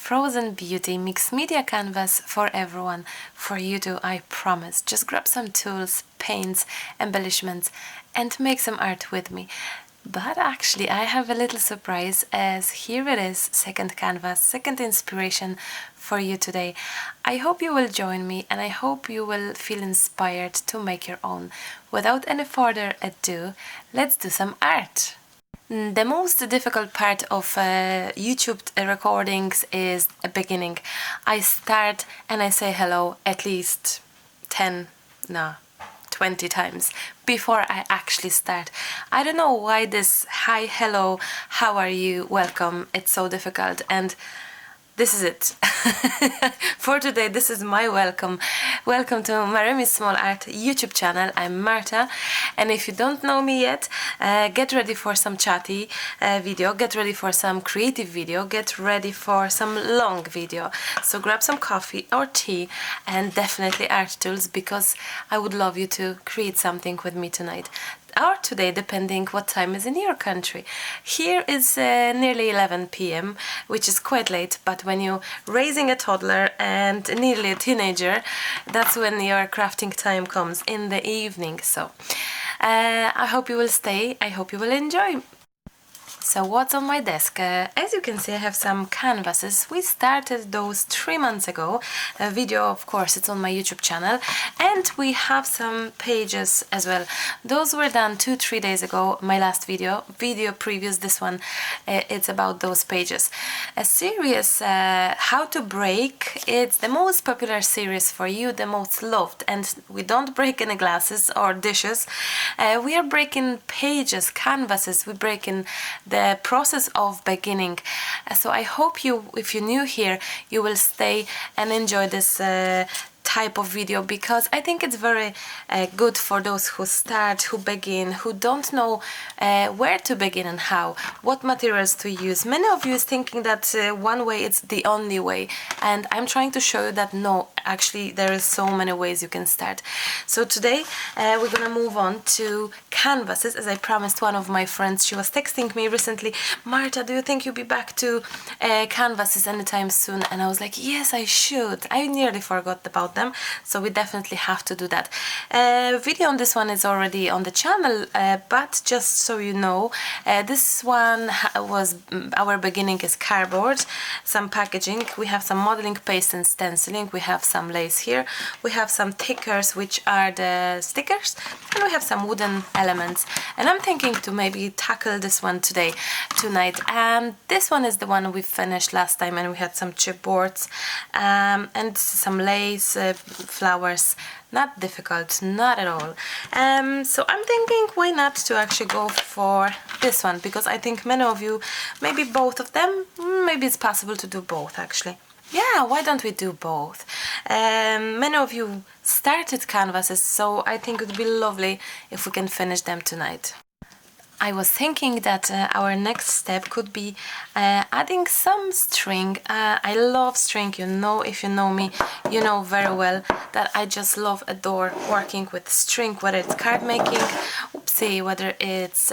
Frozen Beauty mixed media canvas for everyone, for you too, I promise. Just grab some tools, paints, embellishments and make some art with me. But actually I have a little surprise, as here it is, second canvas, second inspiration for you today. I hope you will join me and I hope you will feel inspired to make your own. Without any further ado, let's do some art. The most difficult part of YouTube recordings is the beginning. I start and I say hello at least 20 times before I actually start. I don't know why this hi, hello, how are you, welcome, it's so difficult, and this is it. For today, this is my welcome. Welcome to Maremi Small Art YouTube channel. I'm Marta, and if you don't know me yet, get ready for some chatty video, get ready for some creative video, get ready for some long video. So grab some coffee or tea and definitely art tools, because I would love you to create something with me tonight. Or today, depending what time is in your country. Here is nearly 11 p.m, which is quite late, but when you're raising a toddler and nearly a teenager, that's when your crafting time comes in the evening. So I hope you will stay, I hope you will enjoy. So what's on my desk? As you can see, I have some canvases. We started those 3 months ago. A video, of course, it's on my YouTube channel. And we have some pages as well. Those were done 2-3 days ago. My last video previous, this one, it's about those pages. A series, how to break. It's the most popular series for you, the most loved. And we don't break any glasses or dishes. We are breaking pages, canvases. We're breaking the process of beginning. So I hope you, if you're new here, you will stay and enjoy this type of video, because I think it's very good for those who start, who begin, who don't know where to begin and how, what materials to use. Many of you is thinking that one way is the only way, and I'm trying to show you that no, actually there is so many ways you can start. So today we're gonna move on to canvases. As I promised one of my friends, she was texting me recently, Marta, do you think you'll be back to canvases anytime soon? And I was like, yes, I should. I nearly forgot about them, so we definitely have to do that. Video on this one is already on the channel, but just so you know, this one was our beginning is cardboard, some packaging, we have some modeling paste and stenciling, we have some lace here, we have some thickers, which are the stickers, and we have some wooden elements. And I'm thinking to maybe tackle this one tonight. And this one is the one we finished last time, and we had some chipboards and some lace, flowers. Not difficult, not at all. So I'm thinking, why not to actually go for this one, because I think many of you, maybe both of them, maybe it's possible to do both actually. Yeah, why don't we do both? Many of you started canvases, so I think it would be lovely if we can finish them tonight. I was thinking that our next step could be adding some string. I love string, you know, if you know me, you know very well that I just adore working with string, whether it's card making, whether it's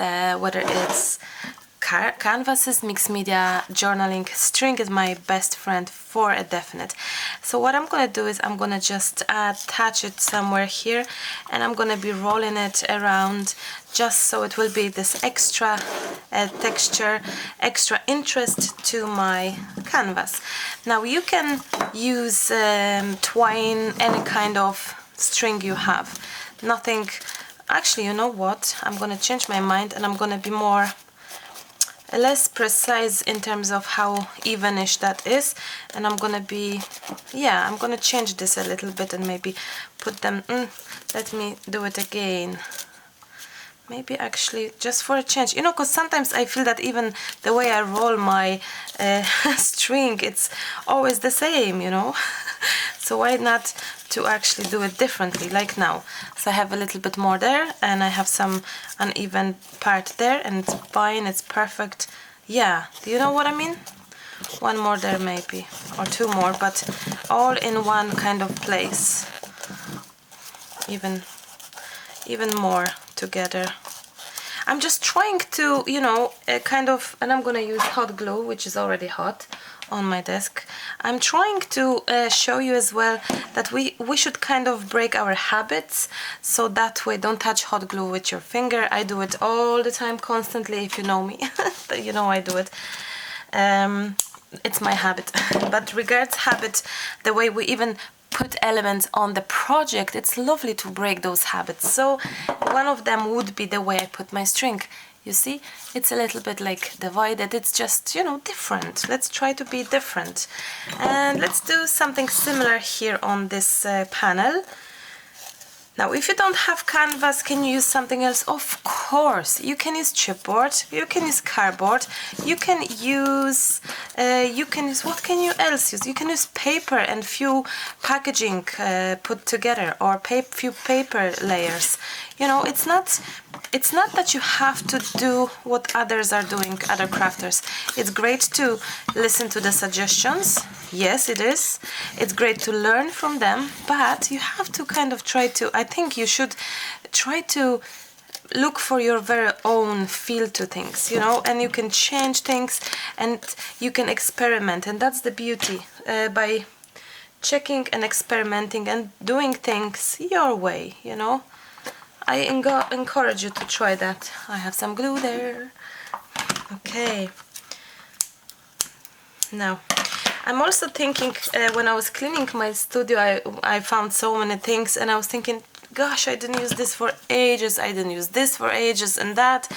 canvases, mixed media, journaling. String is my best friend for a definite. So what I'm gonna do is I'm gonna just attach it somewhere here, and I'm gonna be rolling it around just so it will be this extra texture, extra interest to my canvas. Now you can use twine, any kind of string you have. Nothing, actually, you know what? I'm gonna change my mind and I'm gonna be less precise in terms of how evenish that is, and I'm gonna be, yeah, I'm gonna change this a little bit and maybe put them, let me do it again. Maybe actually just for a change, you know, because sometimes I feel that even the way I roll my string, it's always the same, you know. So why not to actually do it differently, like now. So I have a little bit more there, and I have some uneven part there, and it's fine, it's perfect. Yeah, do you know what I mean? One more there maybe, or two more, but all in one kind of place. Even more together. I'm just trying to, you know, kind of, and I'm gonna use hot glue, which is already hot, on my desk. I'm trying to show you as well that we should kind of break our habits, so that way don't touch hot glue with your finger. I do it all the time, constantly. If you know me, you know I do it. It's my habit. But regards habit, the way we even put elements on the project, it's lovely to break those habits. So one of them would be the way I put my string. You see, it's a little bit like divided. It's just, you know, different. Let's try to be different. And let's do something similar here on this panel. Now, if you don't have canvas, can you use something else? Of course, you can use chipboard, you can use cardboard, you can use, what can you else use? You can use paper and few packaging put together, or few paper layers. You know, it's not that you have to do what others are doing, other crafters. It's great to listen to the suggestions. Yes, it is. It's great to learn from them, but you have to kind of try to, I think you should try to look for your very own feel to things, you know, and you can change things and you can experiment, and that's the beauty, by checking and experimenting and doing things your way, you know. I encourage you to try that. I have some glue there. Okay. Now, I'm also thinking, when I was cleaning my studio, I found so many things, and I was thinking, gosh, I didn't use this for ages, I didn't use this for ages, and that.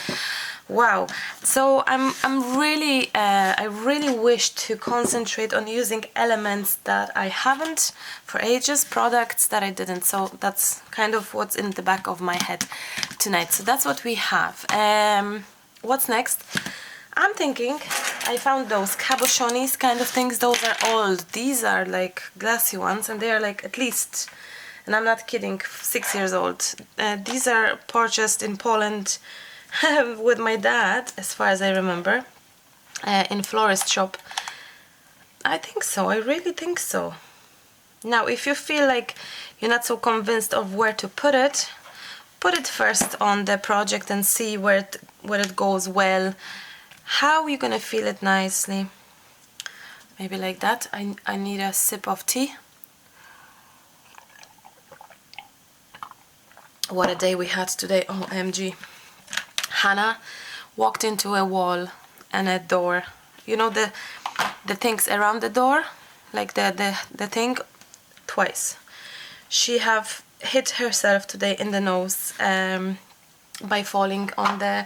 Wow. So I'm really, I really wish to concentrate on using elements that I haven't for ages, products that I didn't. So that's kind of what's in the back of my head tonight. So that's what we have. What's next? I'm thinking, I found those cabochonis kind of things. Those are old. These are like glassy ones, and they are like at least, and I'm not kidding, 6 years old. These are purchased in Poland with my dad, as far as I remember, in florist shop. I think so. I really think so. Now, if you feel like you're not so convinced of where to put it first on the project and see where it goes well. How you gonna feel it nicely? Maybe like that. I need a sip of tea. What a day we had today. OMG. Hannah walked into a wall and a door. You know the things around the door, like the thing, twice. She have hit herself today in the nose by falling on the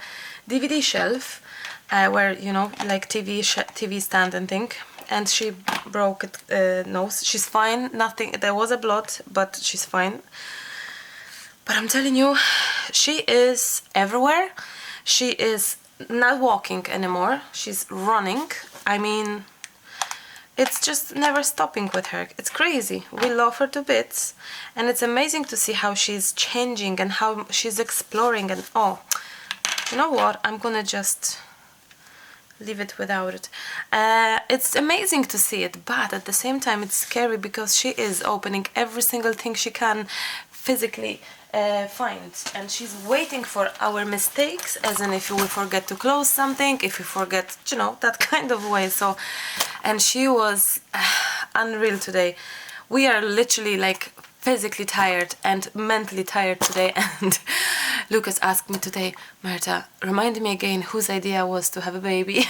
DVD shelf, where, you know, like TV stand and thing, and she broke it nose. She's fine. Nothing. There was a blood, but she's fine. But I'm telling you, she is everywhere. She is not walking anymore. She's running. I mean, it's just never stopping with her. It's crazy. We love her to bits, and it's amazing to see how she's changing and how she's exploring. And oh, you know what? I'm gonna just leave it without it. It's amazing to see it, but at the same time it's scary, because she is opening every single thing she can physically find, and she's waiting for our mistakes, as in if we forget to close something, if we forget, you know, that kind of way. So, and she was unreal today. We are literally like physically tired and mentally tired today, and Lucas asked me today, Marta, remind me again whose idea was to have a baby.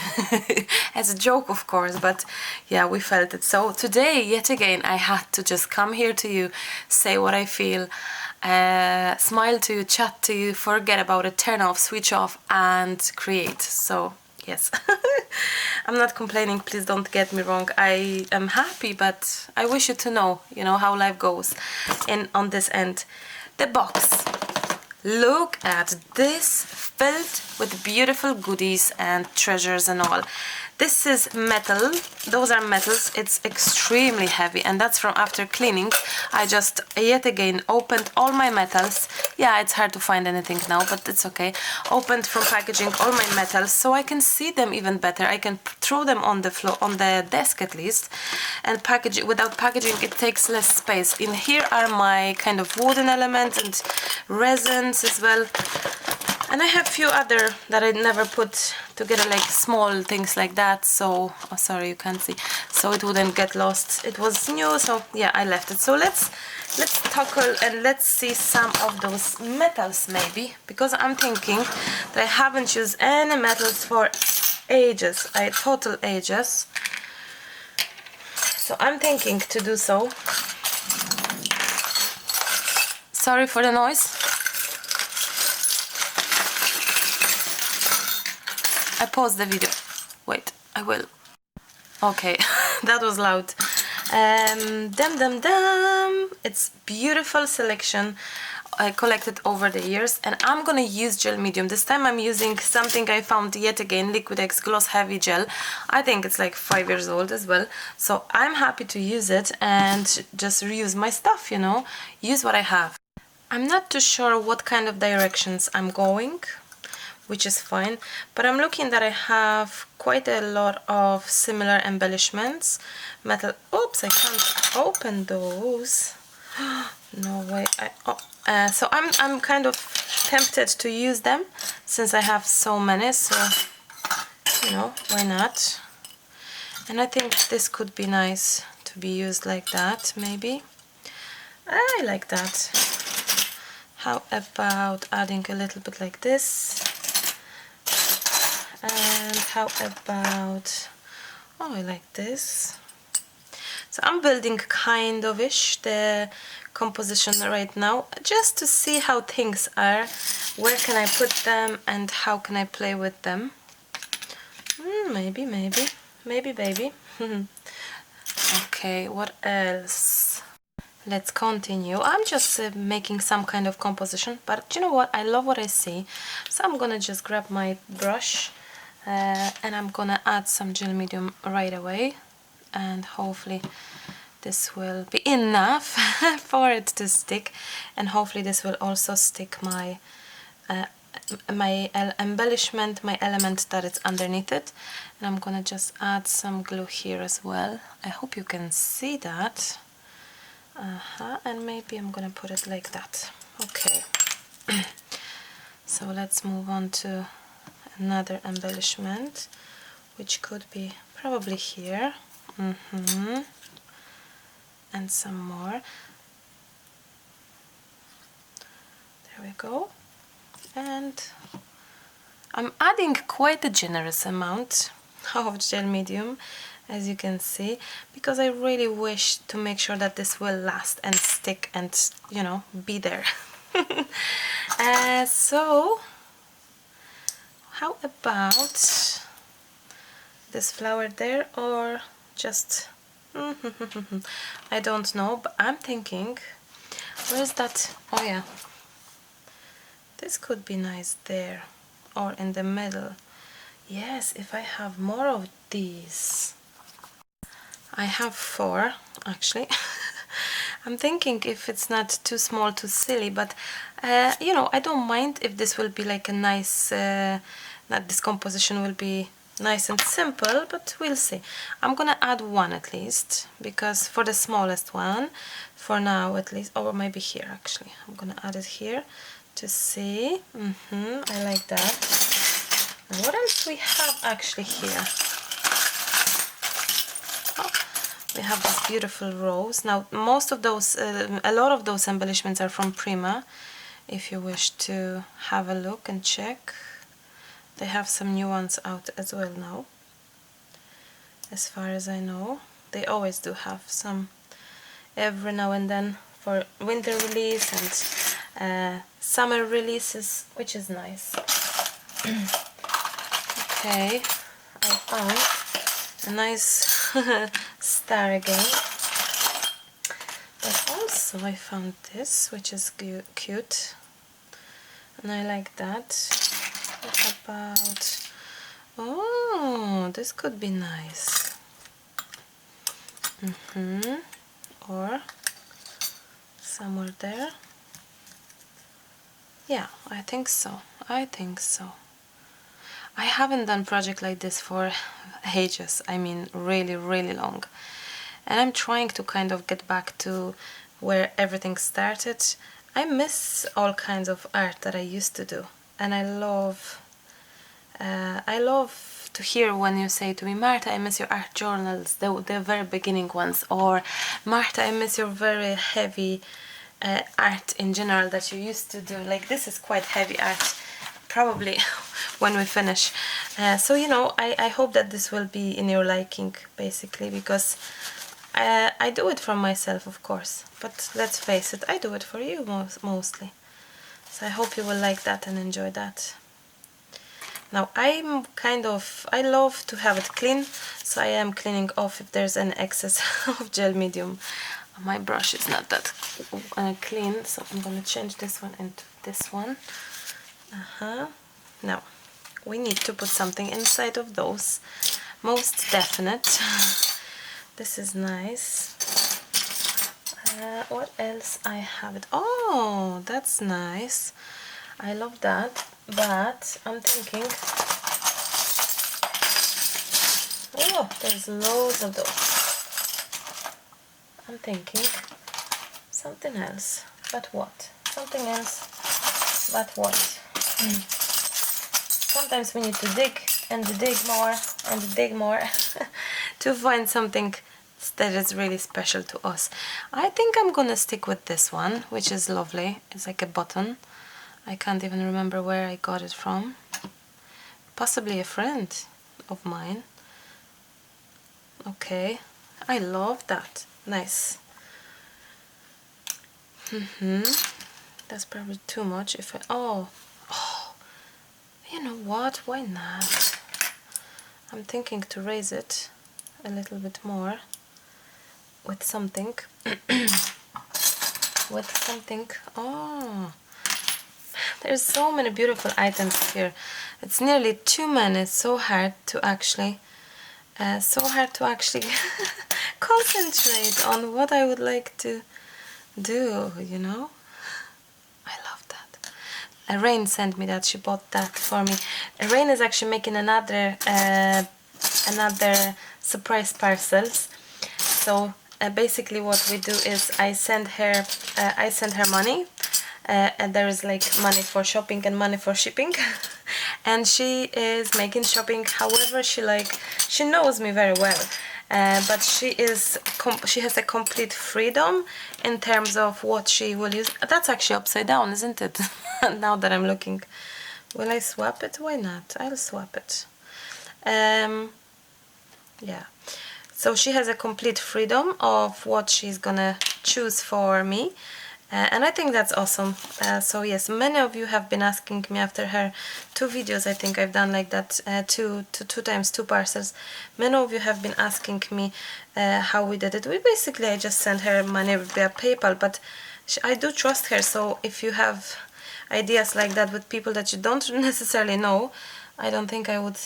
As a joke, of course, but yeah, we felt it. So today, yet again, I had to just come here to you, say what I feel, smile to you, chat to you, forget about it, turn off, switch off, and create. So yes. I'm not complaining, please don't get me wrong. I am happy, but I wish you to know, you know, how life goes. And on this end, the box. Look at this, filled with beautiful goodies and treasures and all. This is metal. Those are metals. It's extremely heavy, and that's from after cleaning. I just yet again opened all my metals. Yeah, it's hard to find anything now, but it's okay. Opened from packaging all my metals so I can see them even better. I can throw them on the floor, on the desk at least, and package it. Without packaging, it takes less space. In here are my kind of wooden elements and resins as well. And I have few other that I never put together, like small things like that, so oh, sorry, you can't see, so it wouldn't get lost. It was new, so yeah, I left it. So let's tackle and let's see some of those metals maybe, because I'm thinking that I haven't used any metals for ages, total ages. So I'm thinking to do so. Sorry for the noise. I paused the video. Wait, I will. Okay, that was loud. It's beautiful selection I collected over the years, and I'm gonna use gel medium. This time I'm using something I found yet again, Liquid Gloss Heavy Gel. I think it's like 5 years old as well, so I'm happy to use it and just reuse my stuff, you know, use what I have. I'm not too sure what kind of directions I'm going, which is fine, but I'm looking that I have quite a lot of similar embellishments. Metal, oops, I can't open those. No way. So I'm kind of tempted to use them since I have so many, so you know, why not? And I think this could be nice to be used like that, maybe. I like that. How about adding a little bit like this? And how about, oh, I like this. So I'm building kind of-ish the composition right now, just to see how things are, where can I put them, and how can I play with them. Maybe, baby. Okay, what else? Let's continue. I'm just making some kind of composition, but you know what? I love what I see. So I'm gonna just grab my brush and I'm gonna add some gel medium right away, and hopefully this will be enough for it to stick, and hopefully this will also stick my embellishment, my element that is underneath it. And I'm gonna just add some glue here as well. I hope you can see that. And maybe I'm gonna put it like that. Okay. So let's move on to another embellishment, which could be probably here. And some more. There we go. And I'm adding quite a generous amount of gel medium, as you can see, because I really wish to make sure that this will last and stick and, you know, be there. So how about this flower there, or just I don't know, but I'm thinking, where's that? Oh yeah, this could be nice there, or in the middle. Yes, if I have more of these. I have 4 actually. I'm thinking if it's not too small, too silly, but you know, I don't mind if this will be like a nice, that this composition will be nice and simple, but we'll see. I'm gonna add 1 at least, because for the smallest one, for now at least, or maybe here actually, I'm gonna add it here to see. I like that. Now what else we have actually here? We have this beautiful rose. Now most of those, a lot of those embellishments are from Prima, if you wish to have a look and check. They have some new ones out as well now, as far as I know. They always do have some every now and then for winter release and summer releases, which is nice. Okay, I found a nice star again, but also I found this, which is cute, and I like that. What about, oh, this could be nice. Or somewhere there. Yeah, I think so. I haven't done project like this for ages. I mean, really, really long. And I'm trying to kind of get back to where everything started. I miss all kinds of art that I used to do. and I love to hear when you say to me, Marta, I miss your art journals, the very beginning ones, or Marta, I miss your very heavy art in general that you used to do. Like, this is quite heavy art, probably when we finish. So, you know, I hope that this will be in your liking, basically, because I do it for myself, of course, but let's face it, I do it for you mostly. So I hope you will like that and enjoy that. Now I love to have it clean, so I am cleaning off if there's any excess of gel medium. My brush is not that clean, so I'm going to change this one into this one. Now we need to put something inside of those, most definite. This is nice. What else I have it? Oh, that's nice. I love that, but I'm thinking, oh, there's loads of those. I'm thinking something else, but what? Something else, but what? Sometimes we need to dig and dig more and dig more to find something that is really special to us. I think I'm gonna stick with this one, which is lovely. It's like a button. I can't even remember where I got it from. Possibly a friend of mine. Okay, I love that. Nice. That's probably too much if I... Oh, you know what? Why not? I'm thinking to raise it a little bit more with something. With something. Oh, there's so many beautiful items here. It's nearly too many. It's so hard to actually concentrate on what I would like to do, you know. I love that. Rain sent me that. She bought that for me. Rain is actually making another surprise parcels. So basically what we do is I send her money, and there is like money for shopping and money for shipping. And she is making shopping however she like. She knows me very well, but she has a complete freedom in terms of what she will use. That's actually upside down, isn't it? Now that I'm looking. Will I swap it? Why not? I'll swap it. Yeah. So she has a complete freedom of what she's gonna choose for me. And I think that's awesome. So yes, many of you have been asking me after her 2 videos. I think I've done like that, two times 2 parcels. Many of you have been asking me how we did it. I just sent her money via PayPal, but I do trust her. So if you have ideas like that with people that you don't necessarily know, I don't think I would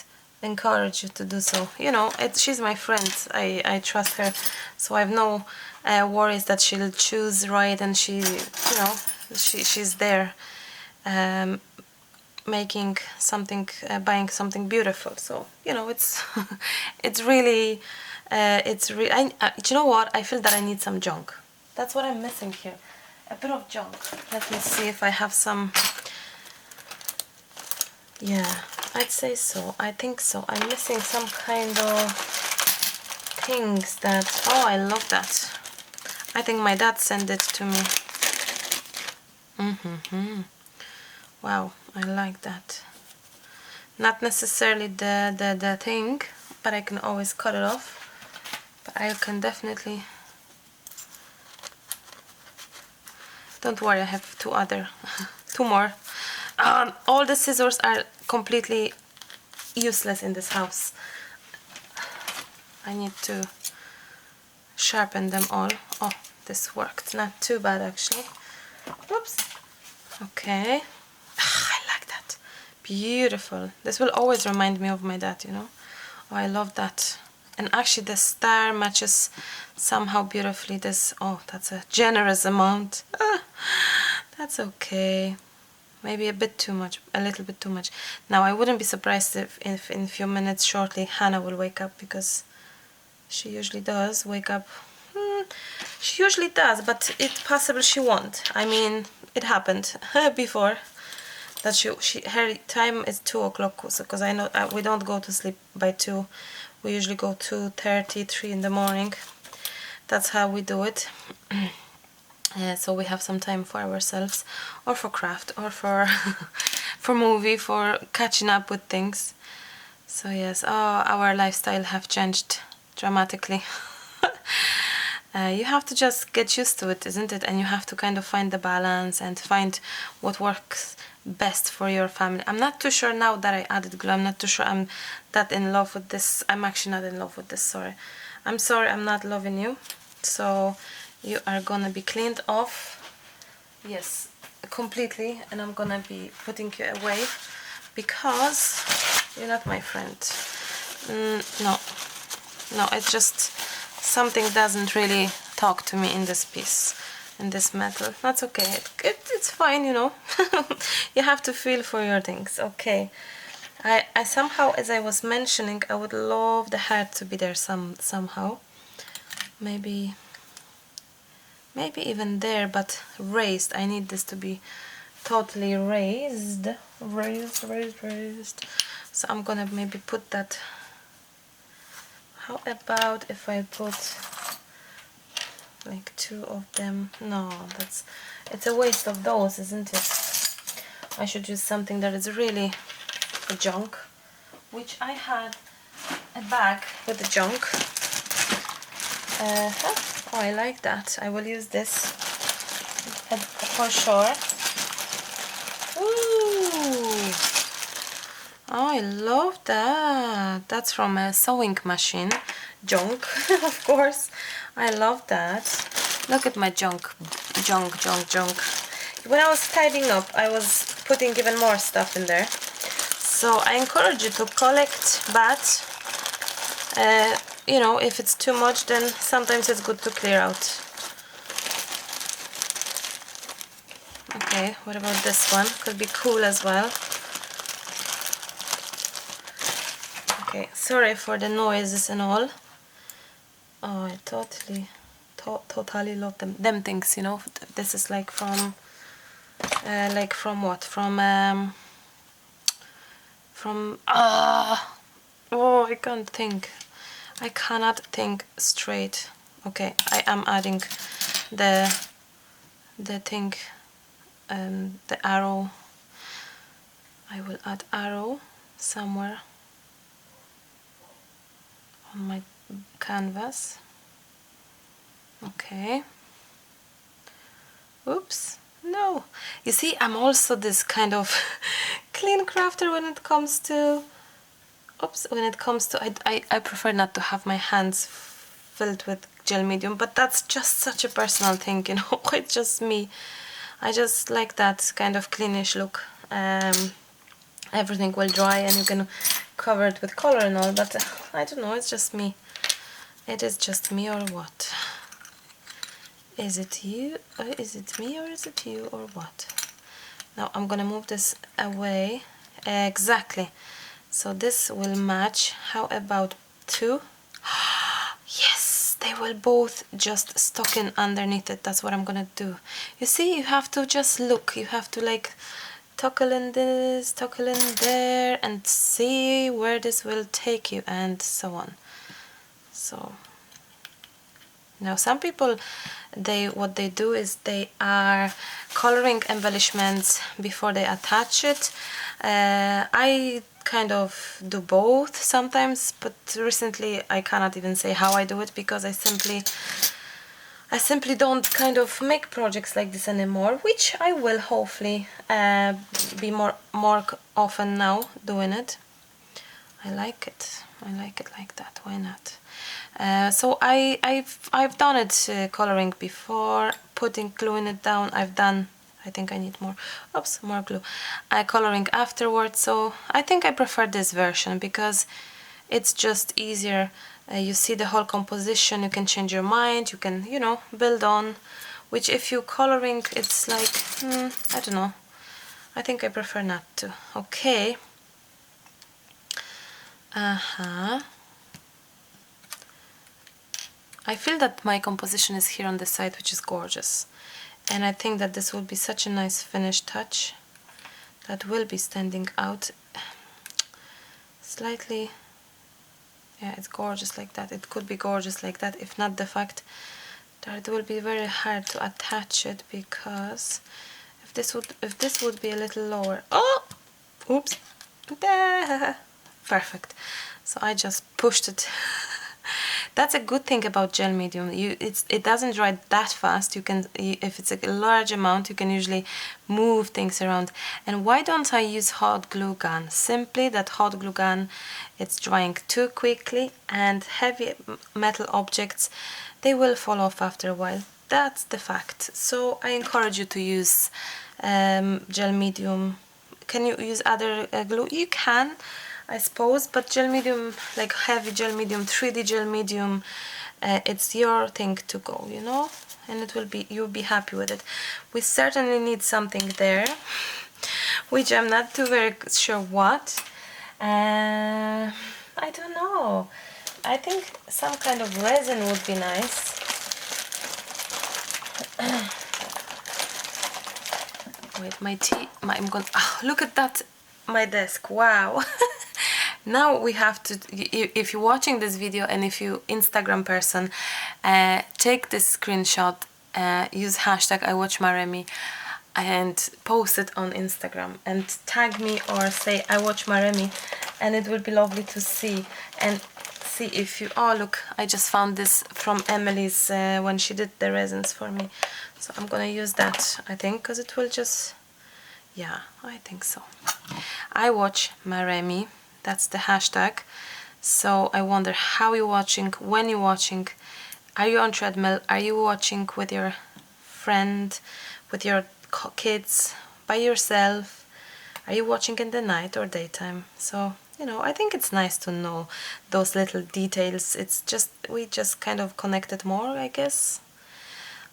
encourage you to do so. You know, she's my friend. I trust her, so I have no worries that she'll choose right, and she's there making something, buying something beautiful. So you know, it's it's really you know what, I feel that I need some junk. That's what I'm missing here, a bit of junk. Let me see if I have some. Yeah, I'd say so. I think so. I'm missing some kind of things that... Oh, I love that. I think my dad sent it to me. Wow, I like that. Not necessarily the thing, but I can always cut it off. But I can definitely... Don't worry, I have 2 more. All the scissors are completely useless in this house. I need to sharpen them all. Oh, this worked. Not too bad, actually. Whoops. Okay. I like that. Beautiful. This will always remind me of my dad, you know. Oh, I love that. And actually the star matches somehow beautifully this. Oh, that's a generous amount. That's okay. Maybe a bit too much, a little bit too much. Now I wouldn't be surprised if in a few minutes shortly Hannah will wake up, because she usually does wake up. She usually does, but it's possible she won't. I mean, it happened before. that her time is 2 o'clock, so because I know we don't go to sleep by 2. We usually go 2:30, 3 in the morning. That's how we do it. So we have some time for ourselves, or for craft, or for for movie, for catching up with things. So yes, our lifestyle have changed dramatically. You have to just get used to it, isn't it? And you have to kind of find the balance and find what works best for your family. I'm not too sure now that I added glue. I'm not too sure I'm that in love with this. I'm actually not in love with this, sorry. I'm sorry, I'm not loving you. So you are gonna be cleaned off, yes, completely, and I'm gonna be putting you away because you're not my friend. No, it's just something doesn't really talk to me in this piece, in this metal. That's okay. It's fine, you know. You have to feel for your things. Okay. I somehow, as I was mentioning, I would love the heart to be there somehow. Maybe even there, but raised. I need this to be totally raised. Raised. So I'm gonna maybe put that. How about if I put like 2 of them? No, it's a waste of those, isn't it? I should use something that is really a junk, which I had a bag with the junk. Oh, I like that. I will use this for sure. Ooh. Oh, I love that. That's from a sewing machine. Junk, of course. I love that. Look at my junk. When I was tidying up, I was putting even more stuff in there. So I encourage you to collect, but you know, if it's too much, then sometimes it's good to clear out. Okay, what about this one? Could be cool as well. Okay, sorry for the noises and all. Oh, I totally love them things, you know. This is like from what? Oh, I can't think. I cannot think straight. Okay, I am adding the thing, the arrow. I will add arrow somewhere on my canvas. Okay. Oops. No. You see, I'm also this kind of clean crafter when it comes to... Oops. When it comes to... I prefer not to have my hands filled with gel medium, but that's just such a personal thing, you know. It's just me. I just like that kind of cleanish look. Everything will dry and you can cover it with color and all, but I don't know, it's just me. It is just me or what? Is it you? Is it me or is it you or what? Now I'm gonna move this away. Exactly. So this will match. How about 2? Yes, they will both just stock in underneath it. That's what I'm gonna do. You see, you have to just look. You have to like tuckle in this, tuckle in there, and see where this will take you, and so on. So now some people, what they do is they are coloring embellishments before they attach it. I kind of do both sometimes, but recently I cannot even say how I do it because I simply don't kind of make projects like this anymore, which I will hopefully be more often now doing it. I like it like that. Why not? So I've done it coloring before, gluing it down. I think I need more. Oops, more glue. Coloring afterwards. So I think I prefer this version because it's just easier. You see the whole composition. You can change your mind. You can, you know, build on. Which if you coloring, it's like I don't know. I think I prefer not to. Okay. I feel that my composition is here on the side, which is gorgeous. And I think that this will be such a nice finished touch that will be standing out slightly. Yeah, it's gorgeous like that. It could be gorgeous like that, if not the fact that it will be very hard to attach it, because if this would be a little lower. Oh, oops. Perfect. So I just pushed it. That's a good thing about gel medium. It doesn't dry that fast. If it's a large amount, you can usually move things around. And why don't I use hot glue gun? Simply that hot glue gun, it's drying too quickly, and heavy metal objects, they will fall off after a while. That's the fact. So I encourage you to use gel medium. Can you use other glue? You can, I suppose, but gel medium, like heavy gel medium, 3D gel medium, it's your thing to go, you know, and it will be, you'll be happy with it. We certainly need something there, which I'm not too very sure what. I don't know. I think some kind of resin would be nice. Wait, I'm gonna, oh, look at that, my desk, wow. Now we have to, if you're watching this video and if you're Instagram person, take this screenshot, use hashtag #IWatchMaremi and post it on Instagram and tag me or say I watch Maremi, and it will be lovely to see. And see if you, oh look, I just found this from Emily's when she did the resins for me. So I'm gonna use that, I think, because it will just, yeah, I think so. I watch Maremi. That's the hashtag. So I wonder how you're watching, when you're watching. Are you on treadmill? Are you watching with your friend, with your kids, by yourself? Are you watching in the night or daytime? So, you know, I think it's nice to know those little details. It's just, we just kind of connected more, I guess.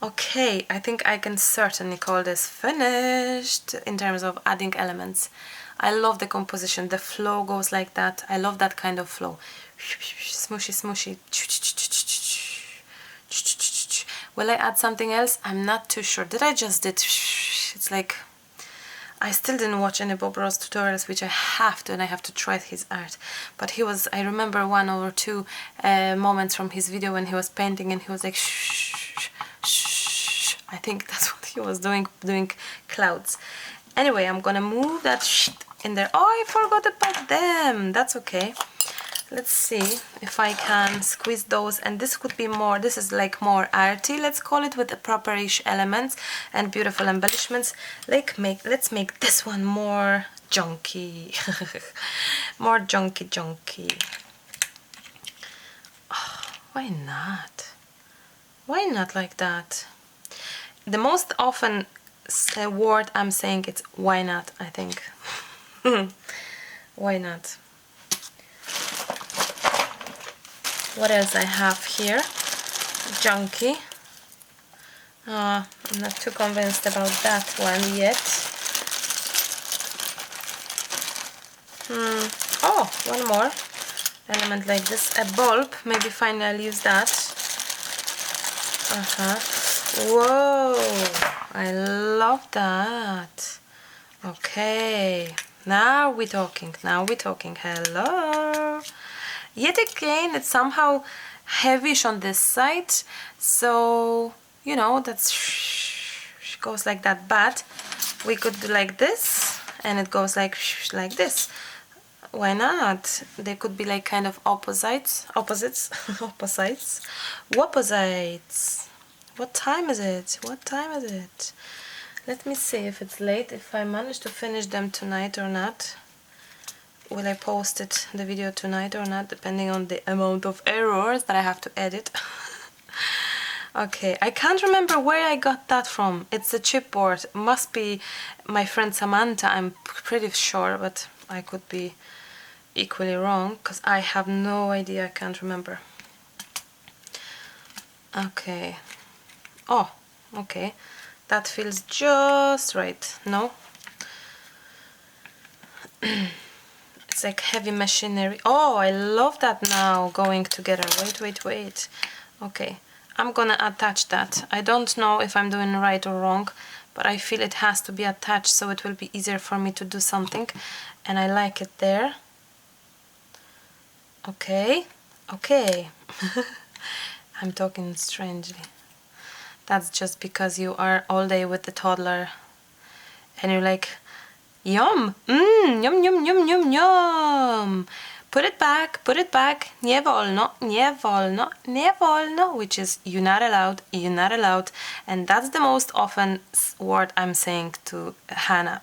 Okay, I think I can certainly call this finished in terms of adding elements. I love the composition, the flow goes like that. I love that kind of flow. Smooshy, smooshy. Will I add something else? I'm not too sure. Did I just did? It's like, I still didn't watch any Bob Ross tutorials, which I have to, and I have to try his art. But he was, I remember one or two moments from his video when he was painting and he was like, shh, shh. I think that's what he was doing clouds. Anyway, I'm gonna move that in there. Oh, I forgot about them. That's okay. Let's see if I can squeeze those, and this could be more, this is like more arty, let's call it, with the proper-ish elements and beautiful embellishments. Let's make this one more junky. More junky. Oh, why not? Why not like that? The most often word I'm saying, it's why not, I think. Why not? What else I have here? Junky. I'm not too convinced about that one yet. Oh, one more element like this. A bulb. Maybe finally I'll use that. Whoa! I love that. Okay. Now we're talking. Hello. Yet again, it's somehow heavish on this side, so you know, that's goes like that. But we could do like this, and it goes like this. Why not? They could be like kind of opposites. What time is it? Let me see if it's late, if I manage to finish them tonight or not. Will I post the video tonight or not, depending on the amount of errors that I have to edit. Okay, I can't remember where I got that from. It's a chipboard. Must be my friend Samantha, I'm pretty sure, but I could be equally wrong, because I have no idea, I can't remember. Okay. Oh, okay. That feels just right. No? It's like heavy machinery. Oh, I love that now, going together. Wait. Okay, I'm gonna attach that. I don't know if I'm doing right or wrong, but I feel it has to be attached so it will be easier for me to do something, and I like it there. Okay, okay. I'm talking strangely. That's just because you are all day with the toddler and you're like, yum, yum, yum, yum, yum, yum. Put it back, nie wolno, nie wolno, nie wolno, which is you're not allowed, you're not allowed. And that's the most often word I'm saying to Hannah.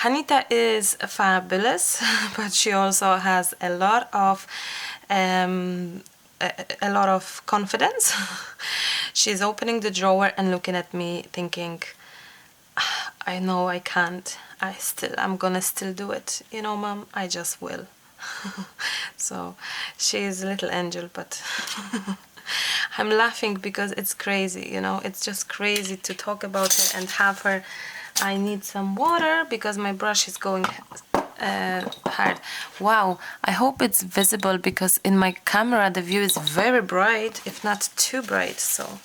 Hanita is fabulous, but she also has a lot of confidence. She's opening the drawer and looking at me thinking, I know I can't, I'm gonna still do it, you know, Mom, I just will. So she is a little angel, but I'm laughing because it's crazy, you know, it's just crazy to talk about her and have her. I need some water because my brush is going hard. Wow, I hope it's visible because in my camera the view is very bright, if not too bright. So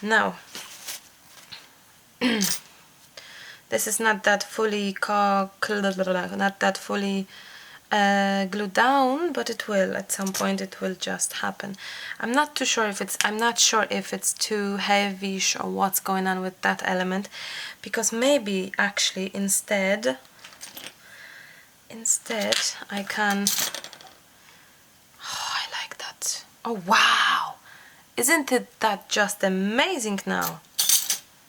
now this is not that fully glued down, but it will at some point. It will just happen. I'm not sure if it's too heavy or what's going on with that element, because maybe actually instead I can. Oh, I like that. Oh wow, isn't it that just amazing now?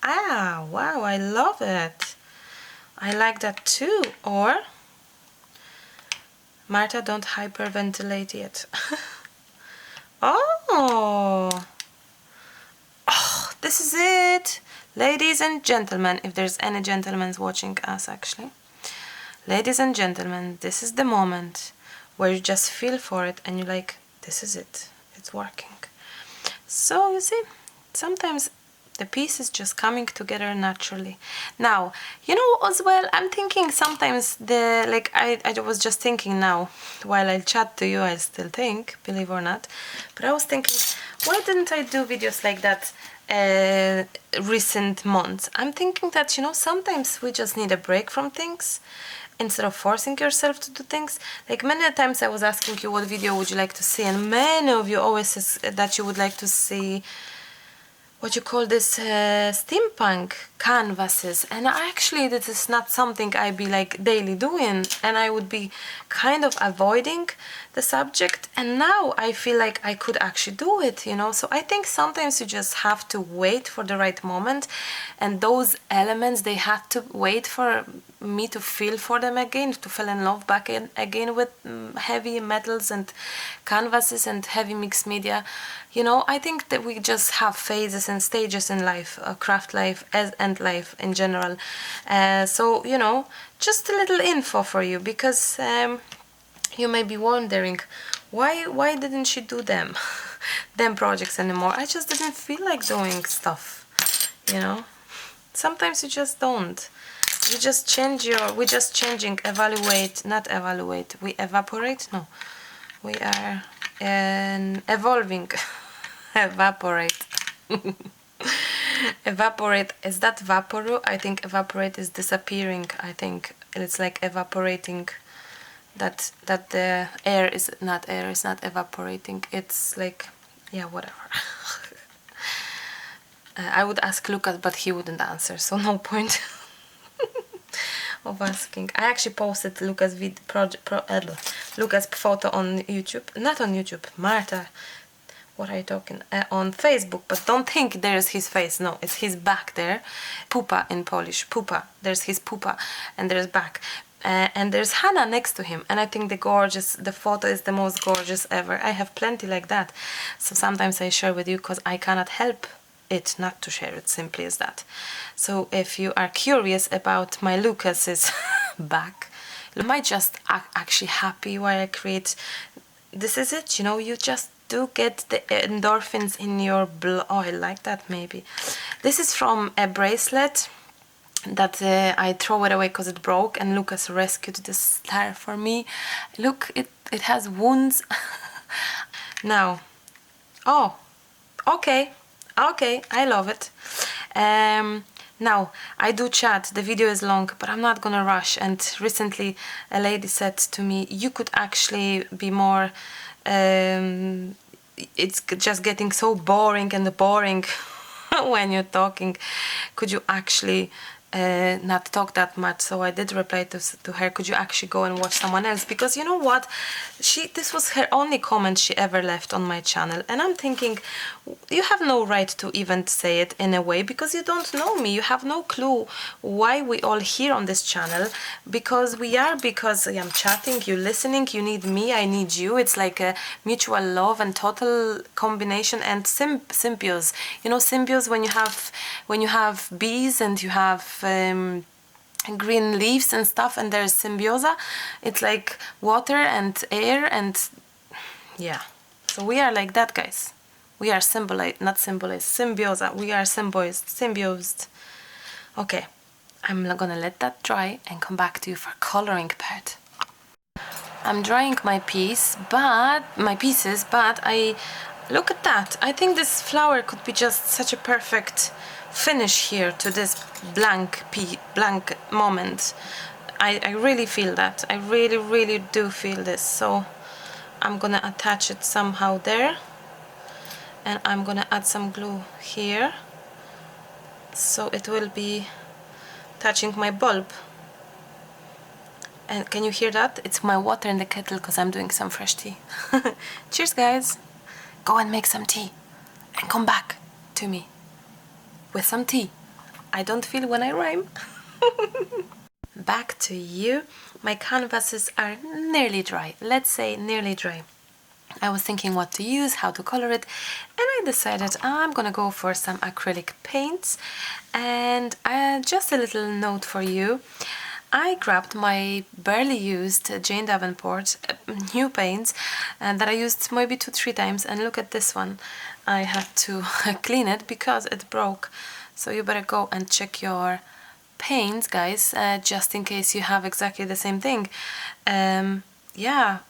Ah, wow, I love it. I like that too. Or Marta, don't hyperventilate yet. Oh, this is it, ladies and gentlemen, if there's any gentlemen watching us actually. Ladies and gentlemen, this is the moment where you just feel for it and you're like, this is it, it's working. So you see, sometimes the piece is just coming together naturally. Now, you know, as well, I'm thinking sometimes I was just thinking now, while I chat to you, I still think, believe or not, but I was thinking, why didn't I do videos like that recent months? I'm thinking that, you know, sometimes we just need a break from things instead of forcing yourself to do things. Like many times I was asking you what video would you like to see, and many of you always says that you would like to see what you call this steampunk canvases, and actually this is not something I be like daily doing, and I would be kind of avoiding the subject, and now I feel like I could actually do it, you know. So I think sometimes you just have to wait for the right moment, and those elements, they had to wait for me to feel for them again, to fall in love back again with heavy metals and canvases and heavy mixed media. You know, I think that we just have phases and stages in life, craft life and life in general. So, you know, just a little info for you, because you may be wondering, why didn't she do them projects anymore? I just didn't feel like doing stuff, you know. Sometimes you just don't. You just change we're just changing, we evaporate, no, we are evolving. Evaporate. Evaporate, is that vaporu? I think evaporate is disappearing. I think it's like evaporating, that the air is not evaporating, it's like, yeah, whatever. I would ask Lucas, but he wouldn't answer, so no point of asking. I actually posted Lucas Lucas photo on YouTube, not on YouTube, Marta, what are you talking, on Facebook, but don't think there's his face, no, it's his back there, pupa in Polish, pupa, there's his pupa, and there's back, and there's Hannah next to him, and I think the photo is the most gorgeous ever. I have plenty like that, so sometimes I share with you because I cannot help it not to share it, simply as that. So if you are curious about my Lucas's back, you might just actually happy while I create. This is it, you know, you just do get the endorphins in your blood. Oh, I like that. Maybe this is from a bracelet that I throw it away because it broke, and Lucas rescued this star for me. Look, it has wounds. Now, oh, okay, I love it. Now, I do chat, the video is long, but I'm not gonna rush. And recently a lady said to me, you could actually be more, it's just getting so boring and boring when you're talking. Could you actually not talk that much? So I did reply to her, could you actually go and watch someone else? Because you know what, this was her only comment she ever left on my channel, and I'm thinking, you have no right to even say it in a way, because you don't know me, you have no clue why we all here on this channel. Because I'm chatting, you listening, you need me, I need you. It's like a mutual love and total combination and symbiose. You know, symbiose, when you have bees and you have green leaves and stuff, and there's symbiosa. It's like water and air, and yeah. So we are like that, guys. We are symbiosa. We are symbiosed. Okay, I'm gonna let that dry and come back to you for coloring part. I'm drying my pieces, but I look at that. I think this flower could be just such a perfect finish here to this blank moment. I really feel that. I really do feel this. So I'm gonna attach it somehow there, and I'm gonna add some glue here so it will be touching my bulb. And can you hear that? It's my water in the kettle because I'm doing some fresh tea. Cheers, guys. Go and make some tea and come back to me with some tea. I don't feel when I rhyme. Back to you. My canvases are nearly dry. Let's say nearly dry. I was thinking what to use, how to color it, and I decided I'm gonna go for some acrylic paints. And just a little note for you. I grabbed my barely used Jane Davenport new paints that I used maybe 2-3 times, and look at this one. I had to clean it because it broke. So you better go and check your paints, guys, just in case you have exactly the same thing. Yeah,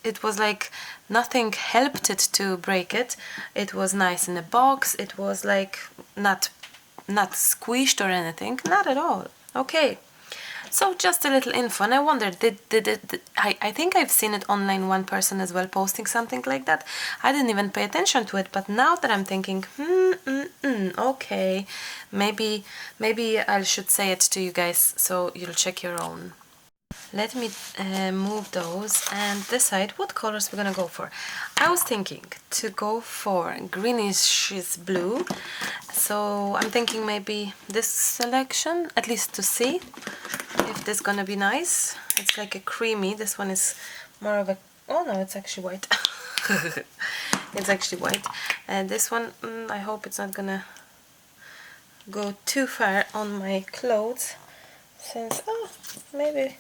it was like nothing helped it to break it. It was nice in the box. It was like not squished or anything, not at all. Okay. So just a little info, and I wonder, I think I've seen it online, one person as well posting something like that. I didn't even pay attention to it, but now that I'm thinking, okay, maybe I should say it to you guys so you'll check your own. Let me move those, and decide what colors we're gonna go for. I was thinking to go for greenish blue, so I'm thinking maybe this selection, at least to see if this is gonna be nice. It's like a creamy. This one is more of a, oh no, it's actually white. It's actually white. And this one, I hope it's not gonna go too far on my clothes, since maybe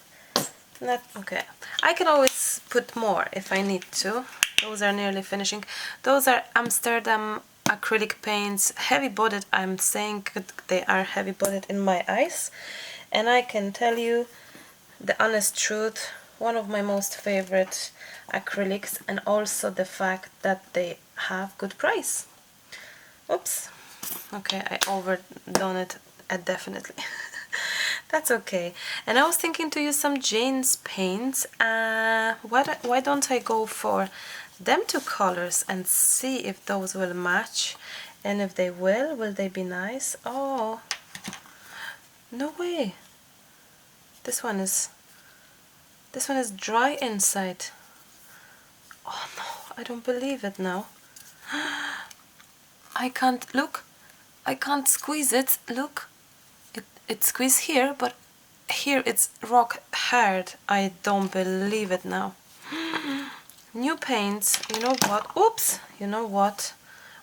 not. Okay, I can always put more if I need to. Those are nearly finishing. Those are Amsterdam acrylic paints, heavy bodied. I'm saying they are heavy bodied in my eyes, and I can tell you the honest truth, one of my most favorite acrylics, and also the fact that they have good price. Oops, okay, I overdone it, definitely. That's okay. And I was thinking to use some Jane's paints. Why don't I go for them two colors and see if those will match, and if they will they be nice? Oh, no way. This one is dry inside. Oh no, I don't believe it now. I can't look. I can't squeeze it. Look. It squeezed here, but here it's rock hard. I don't believe it now. New paints, you know what? Oops, you know what?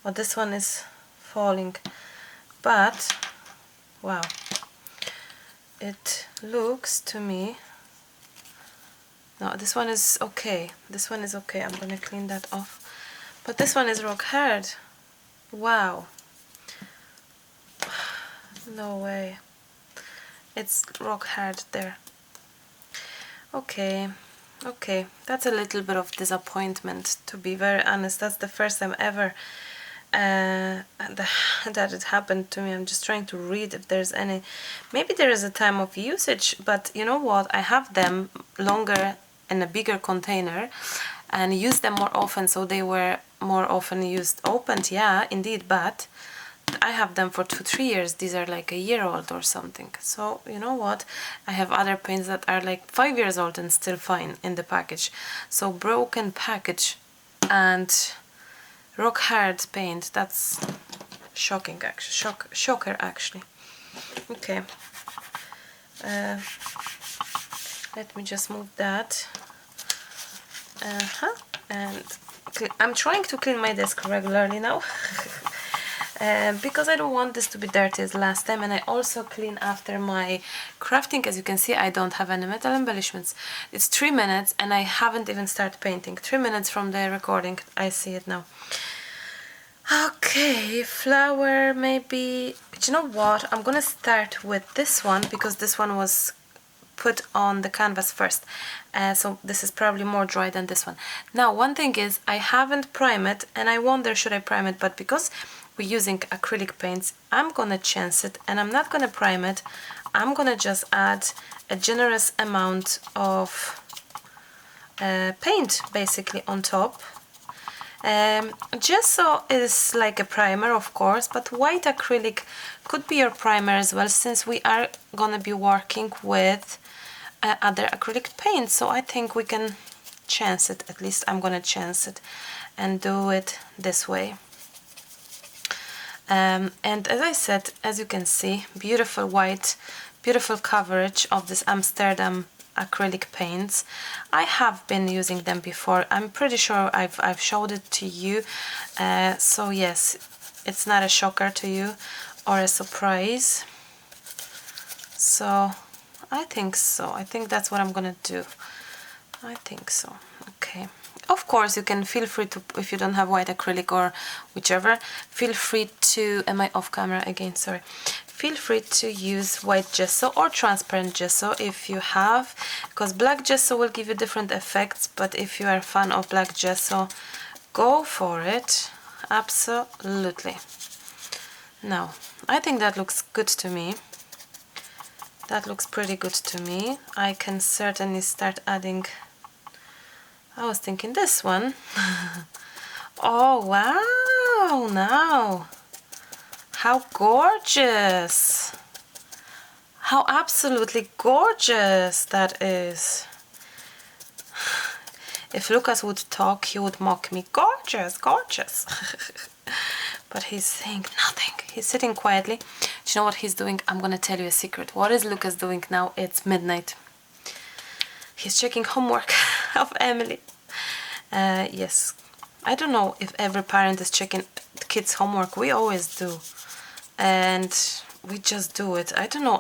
Oh, this one is falling. But, wow. It looks to me... No, this one is okay. This one is okay. I'm gonna clean that off. But this one is rock hard. Wow. No way. It's rock hard there. Okay, that's a little bit of disappointment, to be very honest. That's the first time ever that it happened to me. I'm just trying to read if there's any, maybe there is a time of usage, but you know what, I have them longer in a bigger container and use them more often, so they were more often used opened, yeah, indeed, but I have them for 2-3 years. These are like a year old or something. So you know what, I have other paints that are like 5 years old and still fine in the package. So broken package and rock hard paint, that's shocking actually, shocker actually. Okay, let me just move that. And I'm trying to clean my desk regularly now. Because I don't want this to be dirty as last time, and I also clean after my crafting. As you can see, I don't have any metal embellishments. It's 3 minutes and I haven't even started painting. 3 minutes from the recording, I see it now. Okay, flower maybe. Do you know what, I'm gonna start with this one because this one was put on the canvas first, so this is probably more dry than this one. Now one thing is, I haven't primed it and I wonder should I prime it, but because we're using acrylic paints, I'm gonna chance it and I'm not gonna prime it. I'm gonna just add a generous amount of paint basically on top. Gesso is like a primer, of course, but white acrylic could be your primer as well, since we are gonna be working with other acrylic paints. So I think we can chance it. At least I'm gonna chance it and do it this way. And as I said, as you can see, beautiful white, beautiful coverage of this Amsterdam acrylic paints. I have been using them before. I'm pretty sure I've showed it to you. So yes, it's not a shocker to you or a surprise. So I think so. I think that's what I'm gonna do. I think so. Okay. Of course, you can feel free to, if you don't have white acrylic or whichever, feel free to, am I off camera again? Sorry. Feel free to use white gesso or transparent gesso if you have, because black gesso will give you different effects, but if you are a fan of black gesso, go for it. Absolutely. Now, I think that looks good to me. That looks pretty good to me. I can certainly start adding, I was thinking this one. Oh, wow, now. How gorgeous. How absolutely gorgeous that is. If Lucas would talk, he would mock me. Gorgeous, gorgeous. But he's saying nothing. He's sitting quietly. Do you know what he's doing? I'm gonna tell you a secret. What is Lucas doing now? It's midnight. He's checking homework of Emily. Yes, I don't know if every parent is checking kids' homework. We always do, and we just do it. I don't know.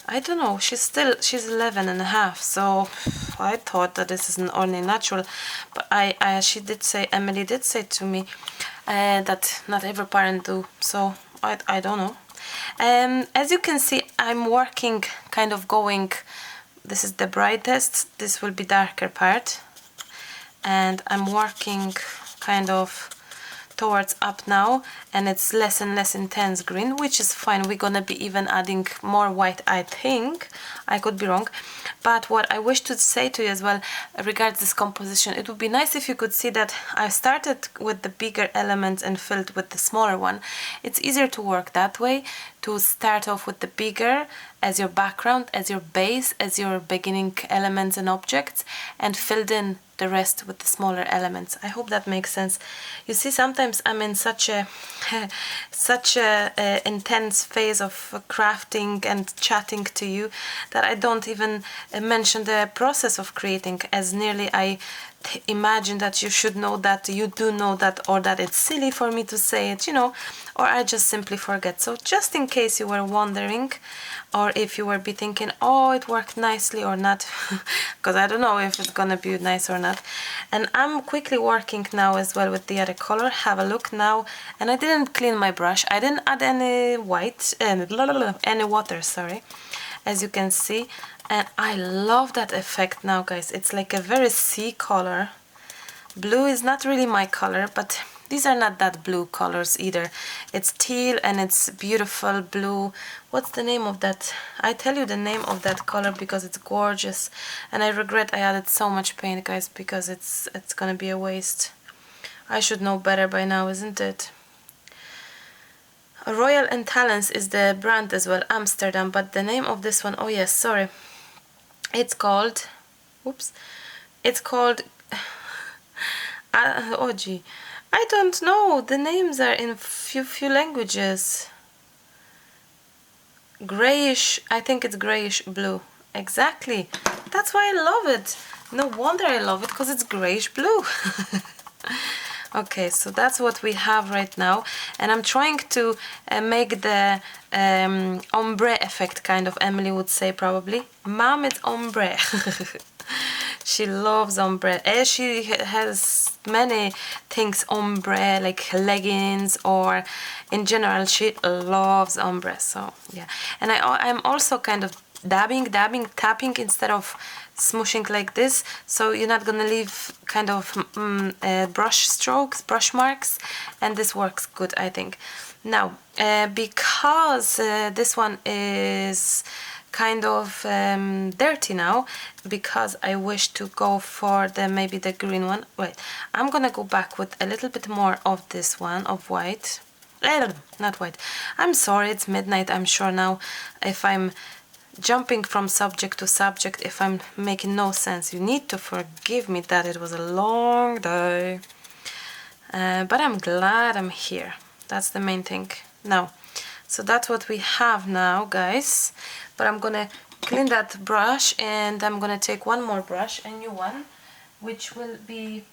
I don't know. She's 11 and a half, so I thought that this is only natural. But she did say, Emily did say to me that not every parent do. So I don't know. As you can see, I'm working, kind of going. This is the brightest. This will be darker part, and I'm working kind of towards up now, and it's less and less intense green, which is fine. We're gonna be even adding more white, I think. I could be wrong, but what I wish to say to you as well regards this composition, it would be nice if you could see that I started with the bigger elements and filled with the smaller one. It's easier to work that way, to start off with the bigger as your background, as your base, as your beginning elements and objects, and filled in the rest with the smaller elements. I hope that makes sense. You see, sometimes I'm in such a intense phase of crafting and chatting to you that I don't even mention the process of creating, as nearly I imagine that you should know that, you do know that, or that it's silly for me to say it, you know, or I just simply forget. So just in case you were wondering, or if you were be thinking, oh, it worked nicely or not, because I don't know if it's gonna be nice or not. And I'm quickly working now as well with the other color. Have a look now. And I didn't clean my brush. I didn't add any white, any water, sorry, as you can see. And I love that effect now, guys. It's like a very sea color. Blue is not really my color, but These are not that blue colors either. It's teal and it's beautiful blue. What's the name of that? I tell you the name of that color because it's gorgeous, and I regret I added so much paint, guys, because it's gonna be a waste. I should know better by now, isn't it? Royal and Talents is the brand as well, Amsterdam, but the name of this one, oh yes, sorry. It's called, oops, it's called, oh gee, I don't know, the names are in few languages. Grayish, I think it's grayish blue, exactly, that's why I love it. No wonder I love it, because it's grayish blue. Okay, so that's what we have right now, and I'm trying to make the ombre effect, kind of, Emily would say probably. Mom, it's ombre. She loves ombre. She has many things ombre, like leggings, or in general she loves ombre. So yeah, and I'm also kind of dabbing, tapping instead of smooshing like this, so you're not gonna leave kind of brush strokes, brush marks, and this works good, I think. Now because this one is kind of dirty now, because I wish to go for the maybe the green one. Wait, I'm gonna go back with a little bit more of this one, of white. Not white, I'm sorry, it's midnight. I'm sure now if I'm jumping from subject to subject, if I'm making no sense, you need to forgive me that it was a long day, but I'm glad I'm here. That's the main thing. Now, so that's what we have now, guys, but I'm gonna clean that brush, and I'm gonna take one more brush, a new one, which will be,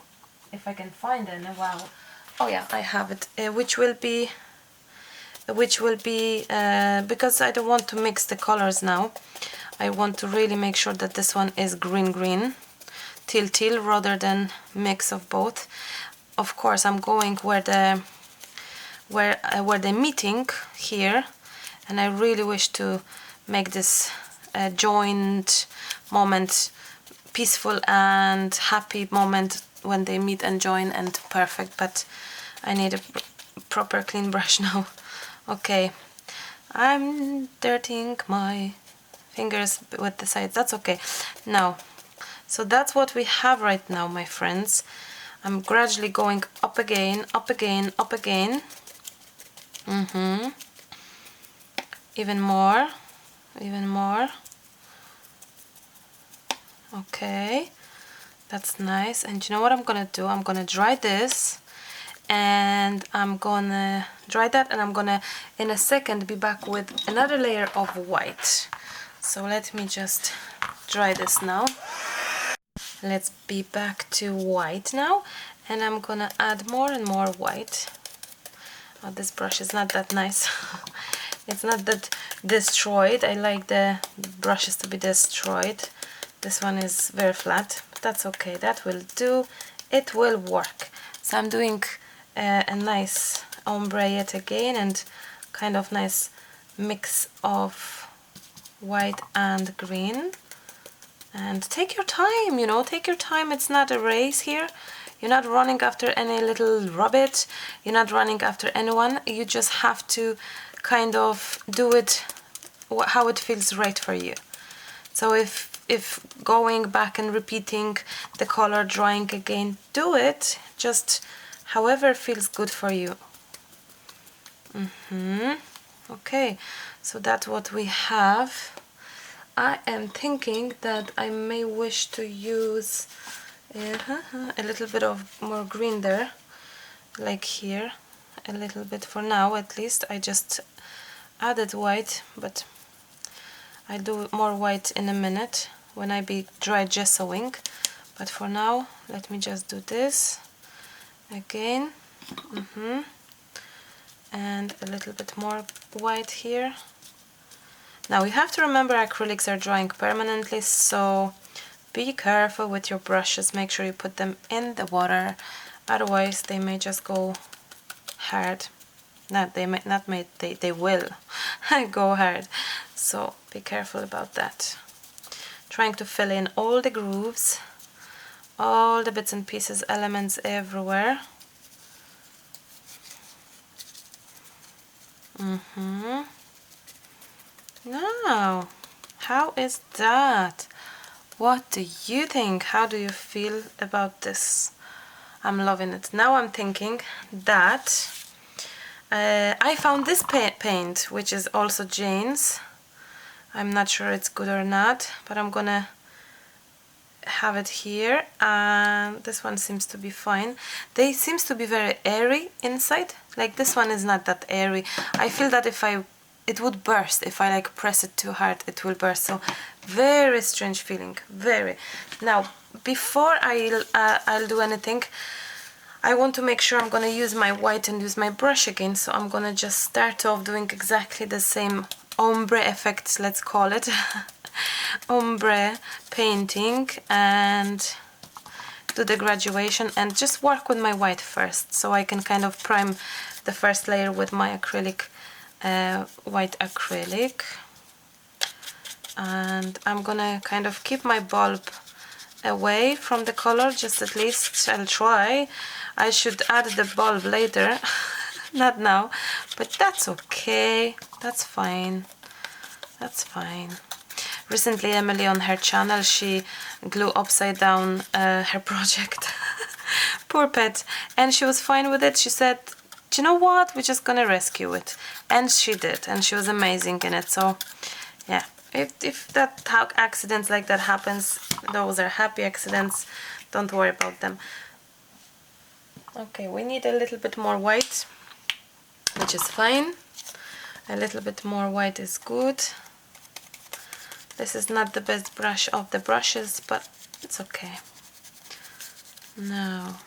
if I can find it, wow, oh yeah, I have it, which will be because I don't want to mix the colors now. I want to really make sure that this one is green, teal, rather than mix of both. Of course, I'm going where they're meeting here, and I really wish to make this joint moment, peaceful and happy moment when they meet and join, and perfect, but I need a proper clean brush now. Okay, I'm dirtying my fingers with the sides, that's okay. Now, so that's what we have right now, my friends. I'm gradually going up again, even more, okay, that's nice. And you know what I'm gonna do? I'm gonna dry this, and I'm gonna dry that, and I'm gonna in a second be back with another layer of white. So let me just dry this now. Let's be back to white now, and I'm gonna add more and more white. Oh, this brush is not that nice. It's not that destroyed. I like the brushes to be destroyed. This one is very flat, but that's okay, that will do, it will work. So I'm doing a nice ombre yet again, and kind of nice mix of white and green. And take your time, you know, take your time. It's not a race here. You're not running after any little rabbit, you're not running after anyone. You just have to kind of do it how it feels right for you. So if going back and repeating the color, drying again, do it just however feels good for you. Okay, so that's what we have. I am thinking that I may wish to use a little bit of more green there, like here, a little bit for now at least. I just added white, but I'll do more white in a minute when I be dry gessoing. But for now, let me just do this again, and a little bit more white here. Now you have to remember acrylics are drying permanently, so be careful with your brushes. Make sure you put them in the water, otherwise they may just go hard. They will go hard, so be careful about that. Trying to fill in all the grooves, all the bits and pieces, elements everywhere. Now, how is that? What do you think? How do you feel about this? I'm loving it. Now I'm thinking that I found this paint, which is also Jane's. I'm not sure it's good or not, but I'm gonna have it here, and this one seems to be fine. They seems to be very airy inside. Like this one is not that airy. I feel that if it would burst if I like press it too hard, it will burst. So very strange feeling, very. Now before I'll do anything, I want to make sure I'm gonna use my white and use my brush again. So I'm gonna just start off doing exactly the same ombre effect, let's call it. Ombre painting, and do the graduation and just work with my white first, so I can kind of prime the first layer with my acrylic, white acrylic. And I'm gonna kind of keep my bulb away from the color, just at least I'll try. I should add the bulb later, not now, but that's okay, that's fine, that's fine. Recently, Emily on her channel, she glued upside down her project. Poor pet. And she was fine with it. She said, do you know what? We're just gonna rescue it. And she did. And she was amazing in it. So, yeah. If that accidents like that happens, those are happy accidents. Don't worry about them. Okay, we need a little bit more white, which is fine. A little bit more white is good. This is not the best brush of the brushes, but it's okay. Now,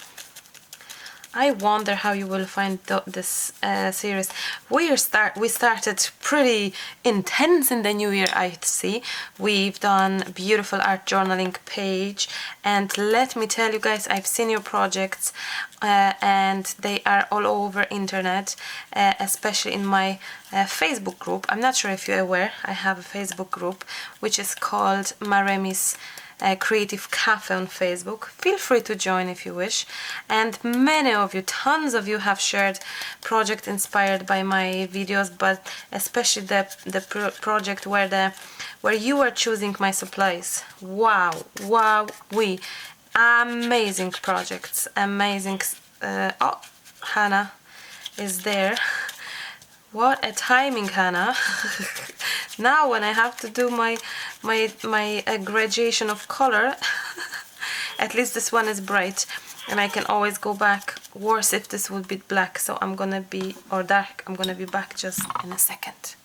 I wonder how you will find this series. We started pretty intense in the new year, I see. We've done beautiful art journaling page, and let me tell you guys, I've seen your projects, and they are all over internet, especially in my Facebook group. I'm not sure if you're aware, I have a Facebook group which is called Maremi's Creative Cafe on Facebook. Feel free to join if you wish. And many of you, tons of you, have shared project inspired by my videos, but especially the project where you are choosing my supplies. Wow, we amazing projects, amazing. Oh, Hannah is there. What a timing, Hannah. Now when I have to do my gradation of color, at least this one is bright and I can always go back. Worse if this would be black, so I'm gonna be, or dark, I'm gonna be back just in a second.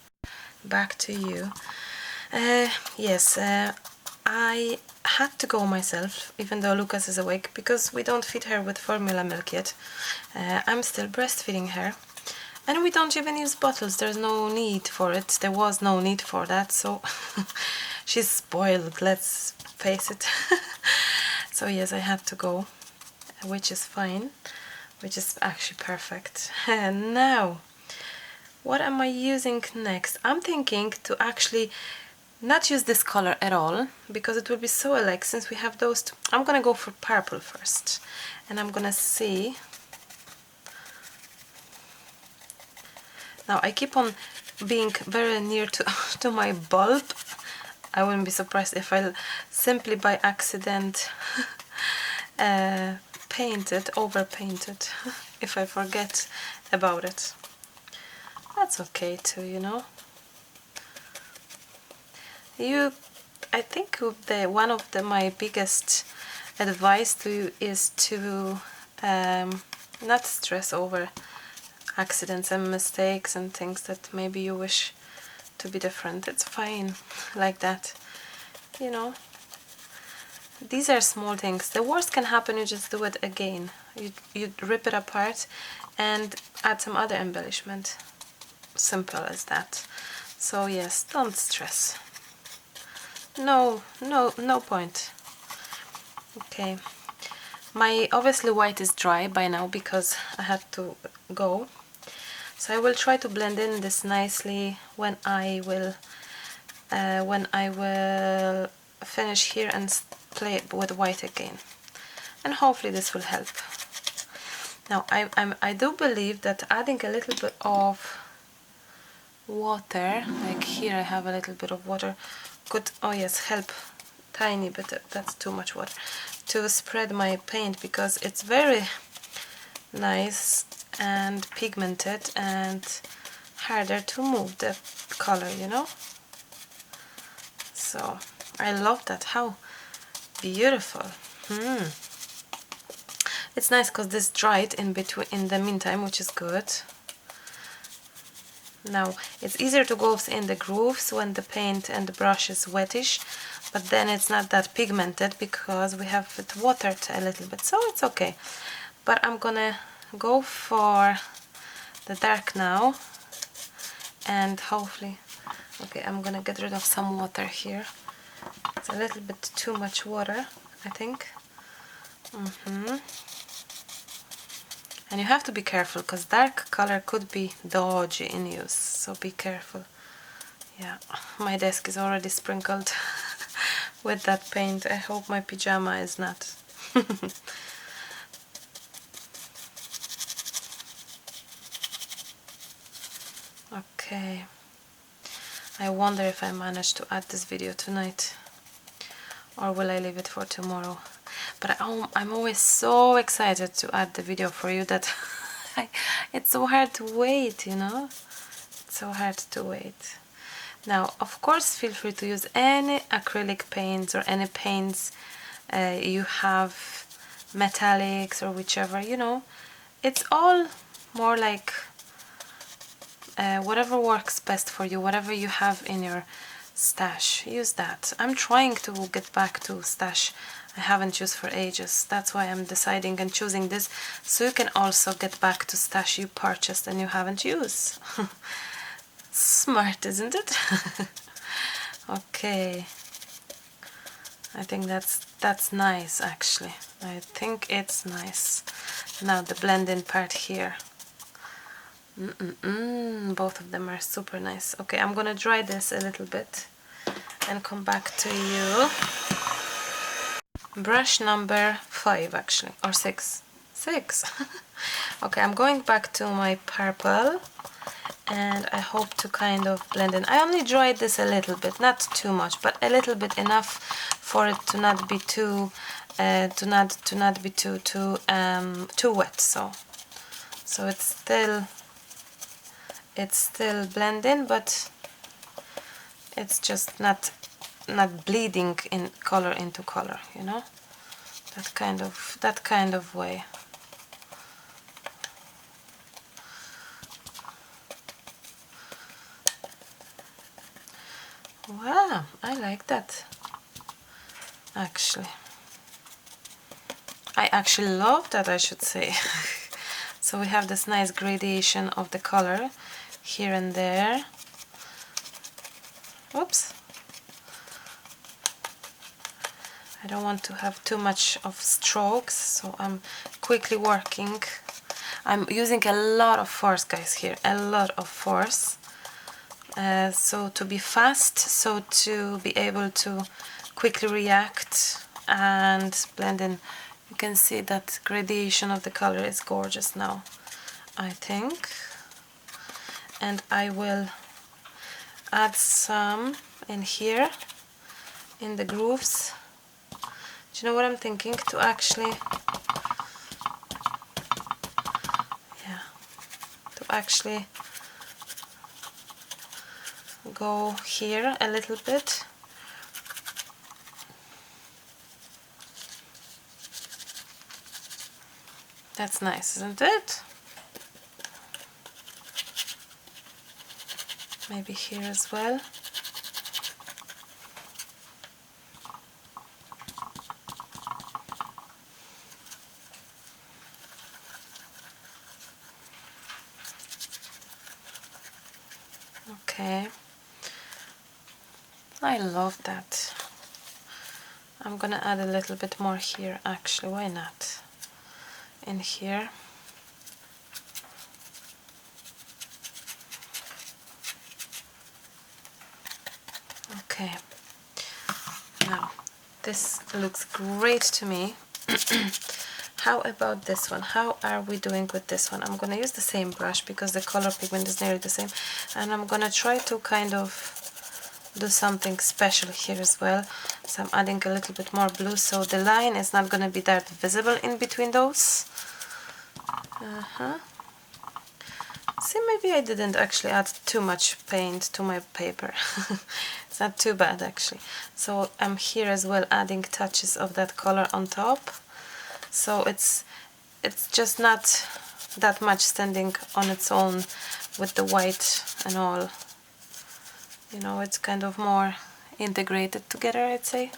Back to you. Yes, I had to go myself, even though Lucas is awake, because we don't feed her with formula milk yet. I'm still breastfeeding her. And we don't even use bottles, there's no need for it. There was no need for that, so she's spoiled, let's face it. So yes, I had to go, which is fine, which is actually perfect. And now, what am I using next? I'm thinking to actually not use this color at all, because it will be so alike since we have those two. I'm gonna go for purple first, and I'm gonna see. Now I keep on being very near to my bulb. I wouldn't be surprised if I'll simply by accident overpaint it, if I forget about it. That's okay too, you know. I think one of my biggest advice to you is to not stress over accidents and mistakes and things that maybe you wish to be different. It's fine like that, you know. These are small things. The worst can happen, you just do it again. You rip it apart and add some other embellishment. Simple as that. So yes, don't stress. No point. Okay. My obviously white is dry by now because I had to go. So I will try to blend in this nicely when I will finish here and play with white again, and hopefully this will help. Now I do believe that adding a little bit of water, like here I have a little bit of water. Could, oh yes, help tiny bit, that's too much water, to spread my paint, because it's very nice and pigmented and harder to move the color, you know. So I love that. How beautiful. It's nice because this dried in between, in the meantime, which is good. Now it's easier to go in the grooves when the paint and the brush is wettish, but then it's not that pigmented because we have it watered a little bit, so it's okay. But I'm gonna go for the dark now, and hopefully, okay, I'm gonna get rid of some water here. It's a little bit too much water, I think. And you have to be careful because dark color could be dodgy in use, so be careful. Yeah, my desk is already sprinkled with that paint. I hope my pajama is not. Okay, I wonder if I managed to add this video tonight, or will I leave it for tomorrow? But I'm always so excited to add the video for you that it's so hard to wait, you know? It's so hard to wait. Now, of course, feel free to use any acrylic paints or any paints you have, metallics or whichever, you know. It's all more like whatever works best for you, whatever you have in your stash, use that. I'm trying to get back to stash I haven't used for ages. That's why I'm deciding and choosing this, so you can also get back to stash you purchased and you haven't used. Smart, isn't it? Okay, I think that's nice, actually. I think it's nice. Now the blending part here. Both of them are super nice. Okay, I'm gonna dry this a little bit and come back to you. Brush number 5, actually, or 6. Okay, I'm going back to my purple, and I hope to kind of blend in. I only dried this a little bit, not too much, but a little bit enough for it to not be too too wet. So it's still blending, but it's just not bleeding in color into color, you know, that kind of way. Wow, I like that. Actually, I actually love that, I should say. So we have this nice gradation of the color here and there. Oops. I don't want to have too much of strokes, so I'm quickly working. I'm using a lot of force, guys, here, a lot of force. So to be fast, so to be able to quickly react and blend in. You can see that gradation of the color is gorgeous now, I think. And I will add some in here, in the grooves. Do you know what I'm thinking? To actually, go here a little bit. That's nice, isn't it? Maybe here as well. Okay, I love that. I'm gonna add a little bit more here, actually, why not? In here. Okay, now this looks great to me. How about this one? How are we doing with this one? I'm gonna use the same brush because the color pigment is nearly the same, and I'm gonna try to kind of do something special here as well. So I'm adding a little bit more blue so the line is not gonna be that visible in between those. See, maybe I didn't actually add too much paint to my paper. It's not too bad actually. So I'm here as well adding touches of that color on top. So it's just not that much standing on its own with the white and all. You know, it's kind of more integrated together, I'd say.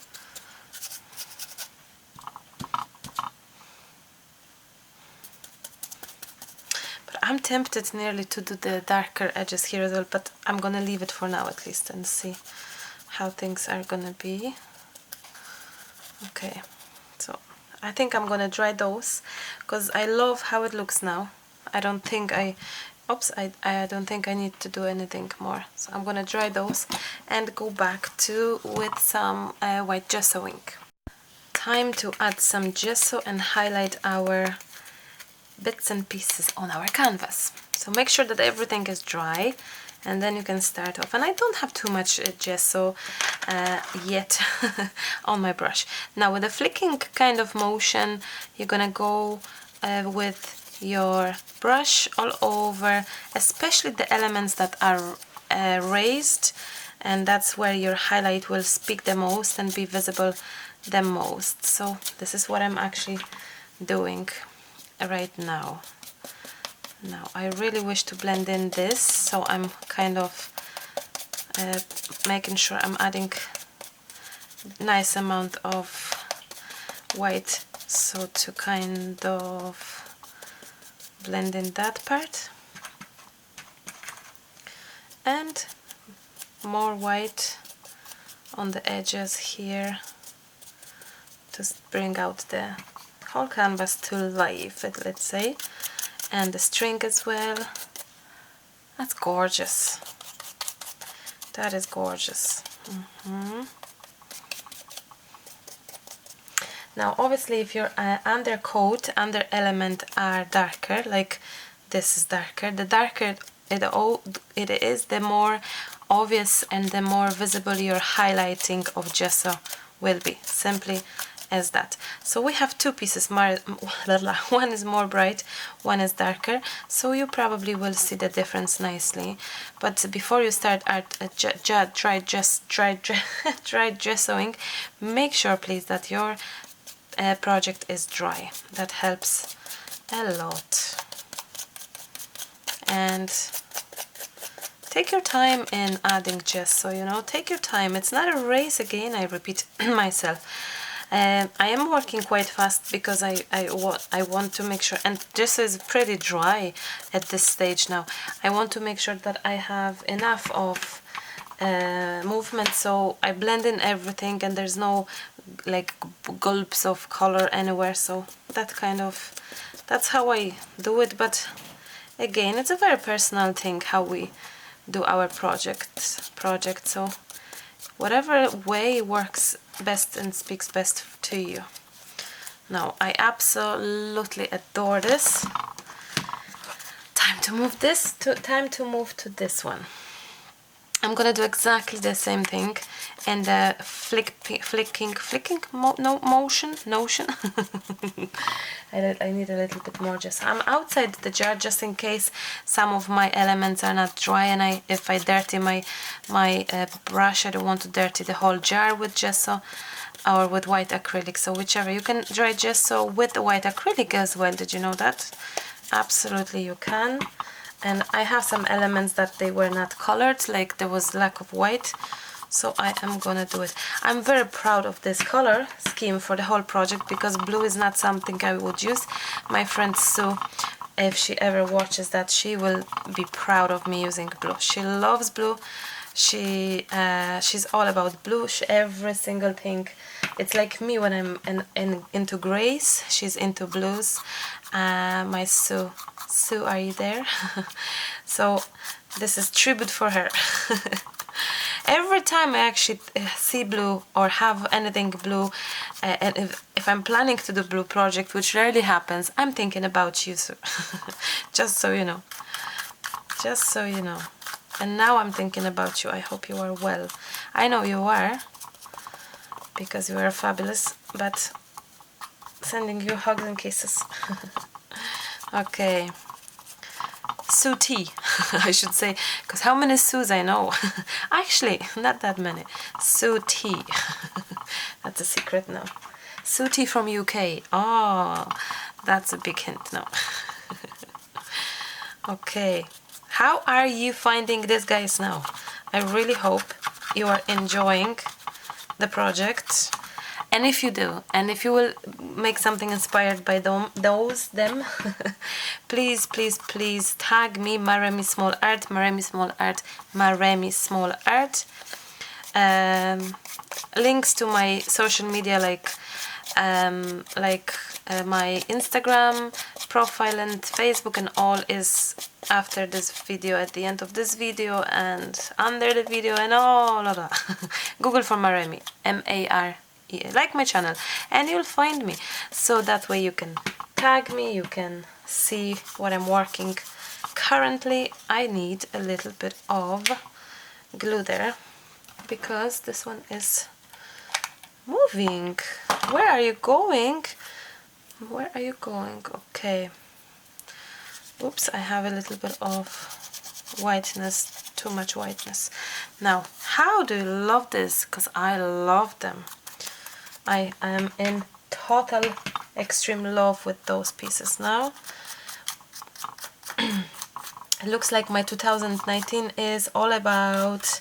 I'm tempted nearly to do the darker edges here as well, but I'm gonna leave it for now at least and see how things are gonna be. Okay, so I think I'm gonna dry those because I love how it looks now. I don't think I don't think I need to do anything more. So I'm gonna dry those and go back with some white gesso ink. Time to add some gesso and highlight our bits and pieces on our canvas. So make sure that everything is dry and then you can start off. And I don't have too much gesso yet on my brush. Now with a flicking kind of motion, you're gonna go with your brush all over, especially the elements that are raised, and that's where your highlight will speak the most and be visible the most. So this is what I'm actually doing right now. Now I really wish to blend in this, so I'm kind of making sure I'm adding nice amount of white, so to kind of blend in that part, and more white on the edges here to bring out the whole canvas to life, let's say, and the string as well. That's gorgeous. That is gorgeous. Now obviously if your undercoat, under element are darker, like this is darker, the darker it is, the more obvious and the more visible your highlighting of gesso will be. Simply as that. So we have two pieces, one is more bright, one is darker, so you probably will see the difference nicely. But before you start dry gessoing, make sure please that your project is dry. That helps a lot. And take your time in adding gesso, you know, take your time. It's not a race, again, I repeat myself. I am working quite fast because I want to make sure, and gesso is pretty dry at this stage now. I want to make sure that I have enough of movement, so I blend in everything and there's no like gulps of color anywhere. So that's how I do it. But again, it's a very personal thing how we do our project. So whatever way works best and speaks best to you. Now I absolutely adore this. Time to move to this one. I'm gonna do exactly the same thing in the flicking motion. I need a little bit more gesso. I'm outside the jar just in case some of my elements are not dry, and if I dirty my brush, I don't want to dirty the whole jar with gesso or with white acrylic. So whichever, you can dry gesso with the white acrylic as well. Did you know that? Absolutely you can. And I have some elements that they were not colored, like there was lack of white, so I am gonna do it. I'm very proud of this color scheme for the whole project because blue is not something I would use. My friend Sue, if she ever watches that, she will be proud of me using blue. She loves blue. She's all about blue. Every single thing. It's like me when I'm into grays. She's into blues. My Sue, are you there? So this is tribute for her. Every time I actually see blue or have anything blue, and if I'm planning to do blue project, which rarely happens, I'm thinking about you, so just so you know. Just so you know. And now I'm thinking about you. I hope you are well. I know you are, because you are fabulous, but sending you hugs and kisses. Okay. Sue tea, I should say, because how many Sues I know? Actually, not that many. Sue tea. That's a secret now. Sue tea from UK. Oh, that's a big hint now. Okay. How are you finding this, guys, now? I really hope you are enjoying the project. And if you do, and if you will make something inspired by them, please, please, please tag me, Maremi Small Art, Maremi Small Art, Maremi Small Art. Links to my social media, like my Instagram profile and Facebook and all, is after this video, at the end of this video, and under the video, and all of that. Google for Maremi, M-A-R, like my channel, and you'll find me. So that way you can tag me, you can see what I'm working. Currently I need a little bit of glue there, because this one is moving. Where are you going? Where are you going? Okay. Oops, I have a little bit of whiteness, too much whiteness. Now, how do you love this? Because I love them. I am in total extreme love with those pieces now. It looks like my 2019 is all about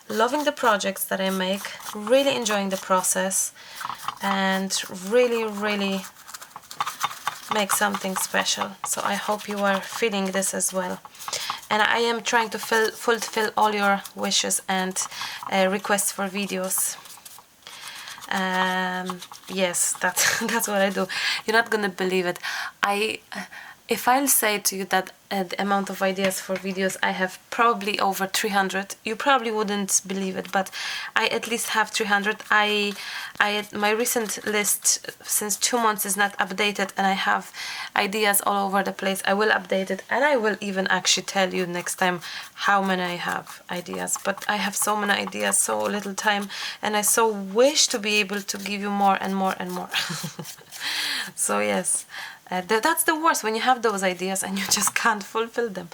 loving the projects that I make, really enjoying the process, and really make something special. So I hope you are feeling this as well. And I am trying to fulfill all your wishes and requests for videos. Yes, that's what I do. You're not gonna believe it. If I'll say to you that the amount of ideas for videos, I have probably over 300. You probably wouldn't believe it, but I at least have 300. My recent list since 2 months is not updated, and I have ideas all over the place. I will update it, and I will even actually tell you next time how many I have ideas. But I have so many ideas, so little time, and I so wish to be able to give you more and more and more. So yes. That's the worst, when you have those ideas and you just can't fulfill them.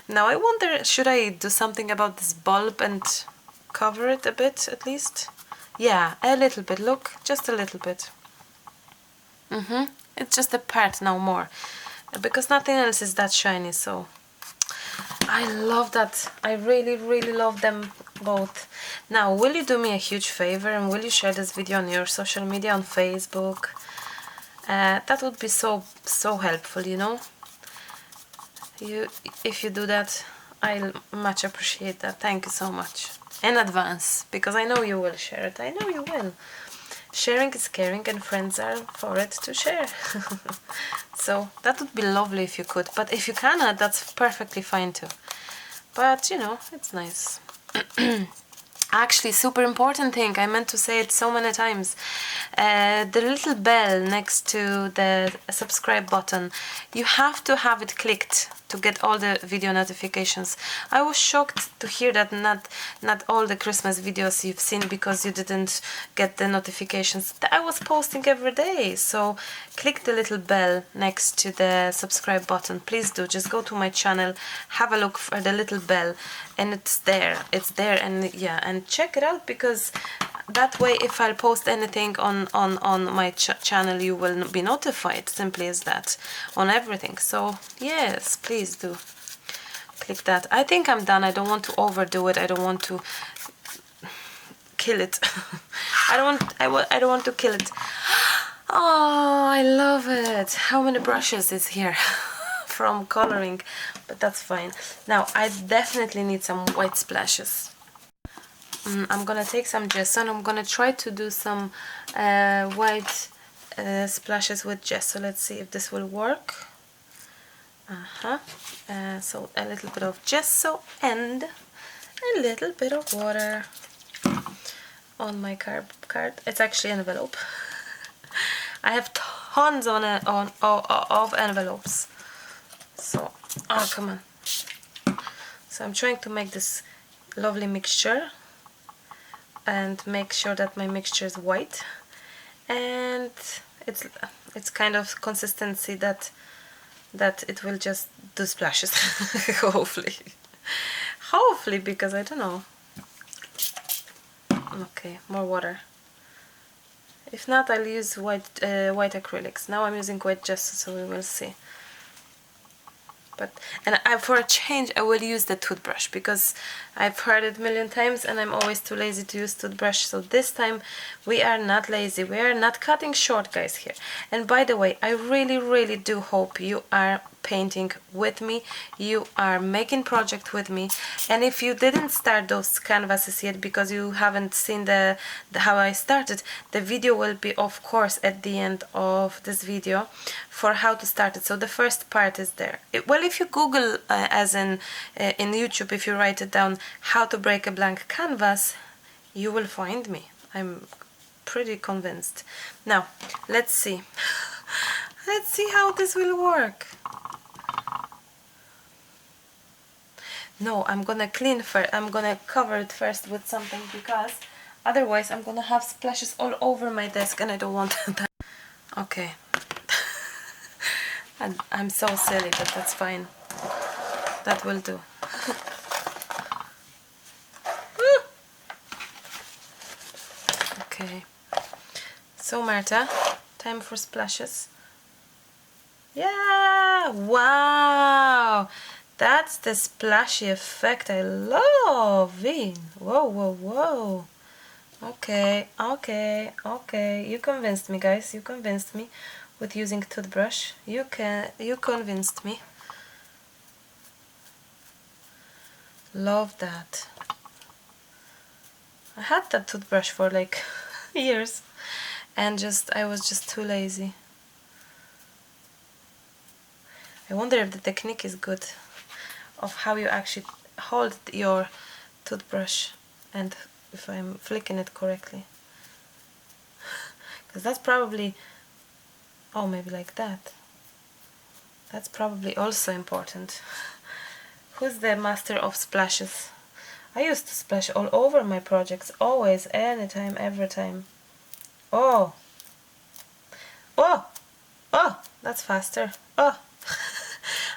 Now I wonder, should I do something about this bulb and cover it a bit at least? Yeah, a little bit, look, just a little bit. It's just a part, no more, because nothing else is that shiny. So I love that. I really love them both. Now, will you do me a huge favor and will you share this video on your social media, on Facebook? That would be so helpful, you know. If you do that, I'll much appreciate that. Thank you so much in advance, because I know you will share it. I know you will. Sharing is caring, and friends are for it to share. So that would be lovely if you could, but if you cannot, that's perfectly fine too. But you know, it's nice. Actually, super important thing, I meant to say it so many times. The little bell next to the subscribe button, you have to have it clicked to get all the video notifications. I was shocked to hear that not all the Christmas videos you've seen because you didn't get the notifications. I was posting every day, so click the little bell next to the subscribe button. Please do, just go to my channel, have a look for the little bell, and it's there, and yeah, and check it out, because that way if I'll post anything on my channel, you will be notified, simply as that, on everything. So yes, please do click that. I think I'm done. I don't want to overdo it. I don't want to kill it. I don't want to kill it. Oh, I love it. How many brushes is here from coloring, but that's fine. Now I definitely need some white splashes. I'm gonna take some gesso and I'm gonna try to do some white splashes with gesso. Let's see if this will work. So a little bit of gesso and a little bit of water on my card. It's actually an envelope. I have tons of envelopes. So, oh, come on. So I'm trying to make this lovely mixture and make sure that my mixture is white, and it's kind of consistency that it will just do splashes. Hopefully, because I don't know. Okay, more water. If not, I'll use white acrylics. Now I'm using white gesso, so we will see. And for a change, I will use the toothbrush, because I've heard it a million times and I'm always too lazy to use toothbrush. So this time we are not lazy. We are not cutting short, guys, here. And by the way, I really do hope you are painting with me, you are making project with me. And if you didn't start those canvases yet because you haven't seen the how I started, the video will be, of course, at the end of this video for how to start it. So the first part is there. Well, if you Google as in YouTube, if you write it down, how to break a blank canvas, you will find me. I'm pretty convinced. Now let's see. Let's see how this will work. No, I'm gonna clean first. I'm gonna cover it first with something, because otherwise I'm gonna have splashes all over my desk and I don't want that. Okay. And I'm so silly, but that's fine. That will do. Okay. So Marta, time for splashes. Yeah! Wow! That's the splashy effect I love. Whoa. Okay. You convinced me, guys. You convinced me with using toothbrush. You convinced me. Love that. I had that toothbrush for like years, and I was just too lazy. I wonder if the technique is good of how you actually hold your toothbrush and if I'm flicking it correctly, because that's probably, oh, maybe like that. That's probably also important. Who's the master of splashes? I used to splash all over my projects, always, anytime, every time. Oh, that's faster. Oh,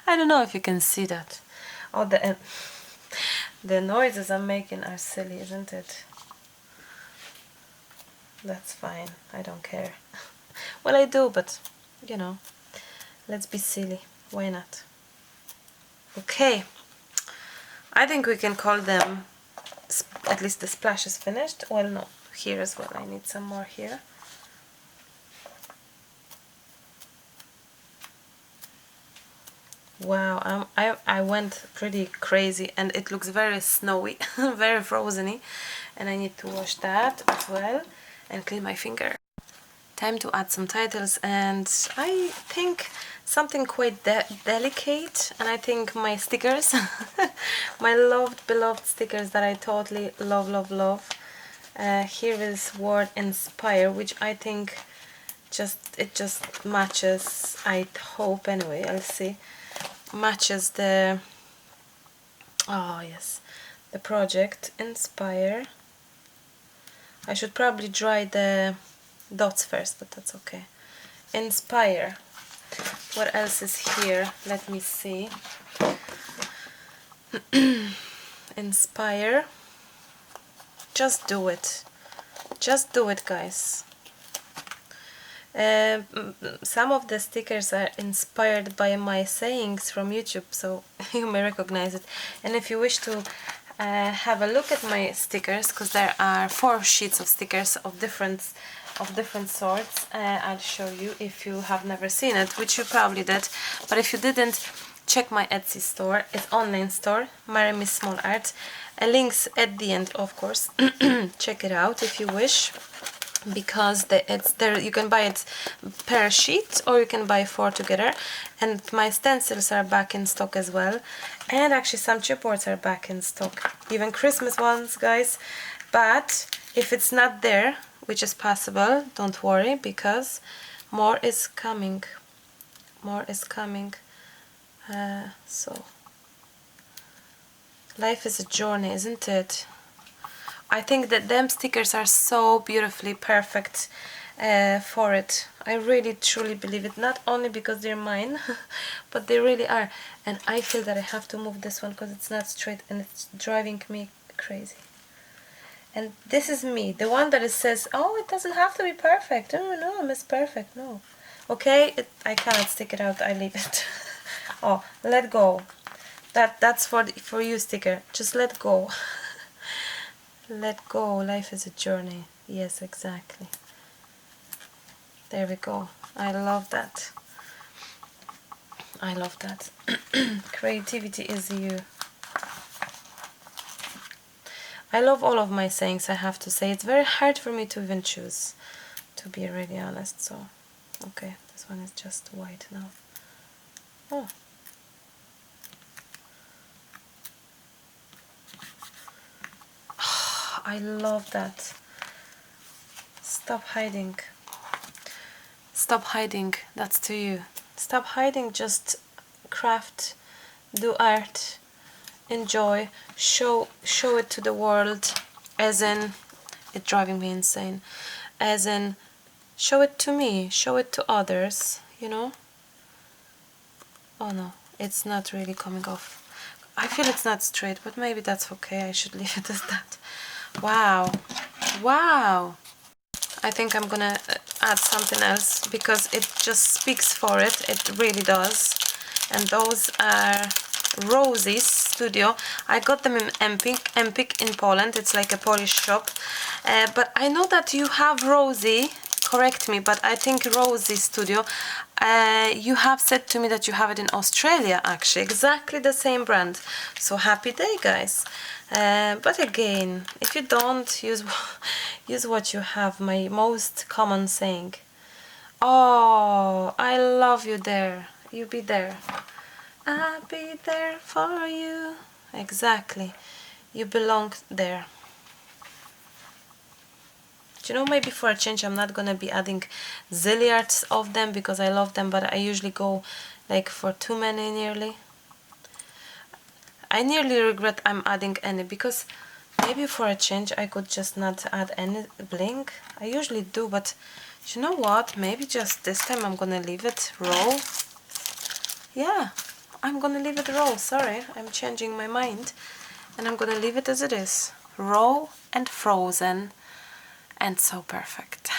I don't know if you can see that. Oh, the noises I'm making are silly, isn't it? That's fine, I don't care. Well, I do, but you know, let's be silly. Why not? Okay, I think we can call them, at least the splash is finished. Well, no, here as well. I need some more here. Wow, I went pretty crazy and it looks very snowy, very frozeny, and I need to wash that as well and clean my finger. Time to add some titles, and I think something quite delicate, and I think my stickers, my beloved stickers that I totally love. Here is word inspire, which I think it just matches, I hope anyway, I'll see, matches the, oh yes, the project inspire. I should probably dry the dots first, but that's okay. Inspire. What else is here? Let me see. Inspire. Just do it. Just do it, guys. Some of the stickers are inspired by my sayings from YouTube, so you may recognize it. And if you wish to have a look at my stickers, because there are 4 sheets of stickers of different sorts, I'll show you if you have never seen it, which you probably did, but if you didn't, check my Etsy store. It's online store, Maremi Small Art. Links at the end, of course. Check it out if you wish, because it's there. You can buy it per sheet or you can buy 4 together, and my stencils are back in stock as well, and actually some chipboards are back in stock, even Christmas ones, guys. But if it's not there, which is possible, don't worry, because More is coming. More is coming. So life is a journey, isn't it? I think that them stickers are so beautifully perfect for it. I really truly believe it, not only because they're mine but they really are. And I feel that I have to move this one because it's not straight and it's driving me crazy. And this is me, the one that it says, oh, it doesn't have to be perfect. Oh no, Miss Perfect, no. Okay, I cannot stick it out, I leave it. Oh, let go. That's for you, sticker. Just let go. Let go. Life is a journey. Yes, exactly. There we go. I love that. I love that. Creativity is you. I love all of my sayings, I have to say. It's very hard for me to even choose, to be really honest. So, okay, this one is just white now. Oh. I love that. Stop hiding. Stop hiding. That's to you. Stop hiding. Just craft, do art, enjoy, show it to the world, as in, it's driving me insane, as in, show it to me, show it to others, you know. Oh no, it's not really coming off. I feel it's not straight, but maybe that's okay. I should leave it as that. Wow. Wow. I think I'm gonna add something else because it just speaks for it. It really does. And those are Rosie's Studio. I got them in Empik in Poland. It's like a Polish shop. But I know that you have Rosie. Correct me, but I think Rosie Studio, you have said to me that you have it in Australia, actually. Exactly the same brand. So happy day, guys. But again, if you don't, use what you have. My most common saying. Oh, I love you there. You be there. I'll be there for you. Exactly. You belong there. You know, maybe for a change I'm not gonna be adding zilliards of them because I love them, but I usually go like for too many nearly. I nearly regret I'm adding any because maybe for a change I could just not add any bling. I usually do, but you know what, maybe just this time I'm gonna leave it raw. Yeah, I'm gonna leave it raw. Sorry, I'm changing my mind and I'm gonna leave it as it is, raw and frozen. And so perfect.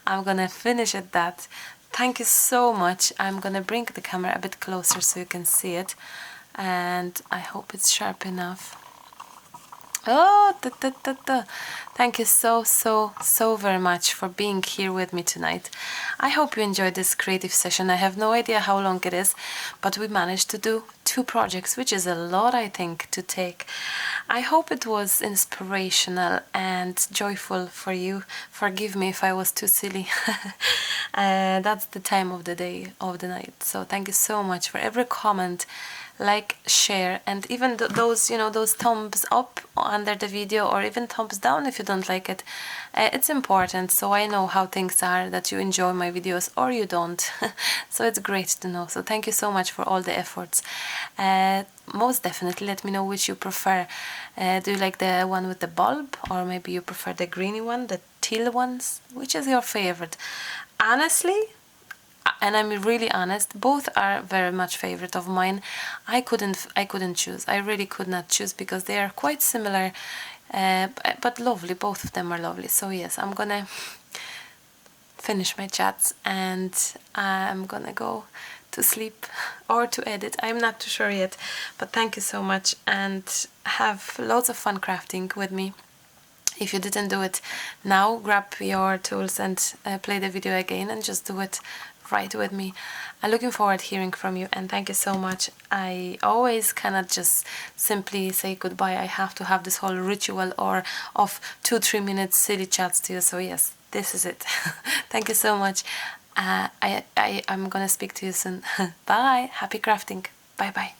I'm gonna finish at that. Thank you so much. I'm gonna bring the camera a bit closer so you can see it, and I hope it's sharp enough. Oh, thank you so very much for being here with me tonight. I hope you enjoyed this creative session. I have no idea how long it is, but we managed to do 2 projects, which is a lot, I think, to take. I hope it was inspirational and joyful for you. Forgive me if I was too silly. That's the time of the day, of the night. So thank you so much for every comment, like, share, and even those, you know, those thumbs up under the video, or even thumbs down if you don't like it. It's important, so I know how things are, that you enjoy my videos or you don't. So it's great to know. So thank you so much for all the efforts. Most definitely let me know which you prefer. Do you like the one with the bulb, or maybe you prefer the greeny one, the teal ones? Which is your favorite? Honestly, and I'm really honest, both are very much favorite of mine. I couldn't choose. I really could not choose because they are quite similar, but lovely. Both of them are lovely. So yes, I'm gonna finish my chats and I'm gonna go to sleep or to edit. I'm not too sure yet, but thank you so much and have lots of fun crafting with me. If you didn't do it now, grab your tools and play the video again and just do it right with me. I'm looking forward to hearing from you, and thank you so much. I always cannot just simply say goodbye. I have to have this whole ritual or of 2-3 minutes silly chats to you. So yes, this is it. Thank you so much. I'm gonna speak to you soon. Bye. Happy crafting. Bye bye.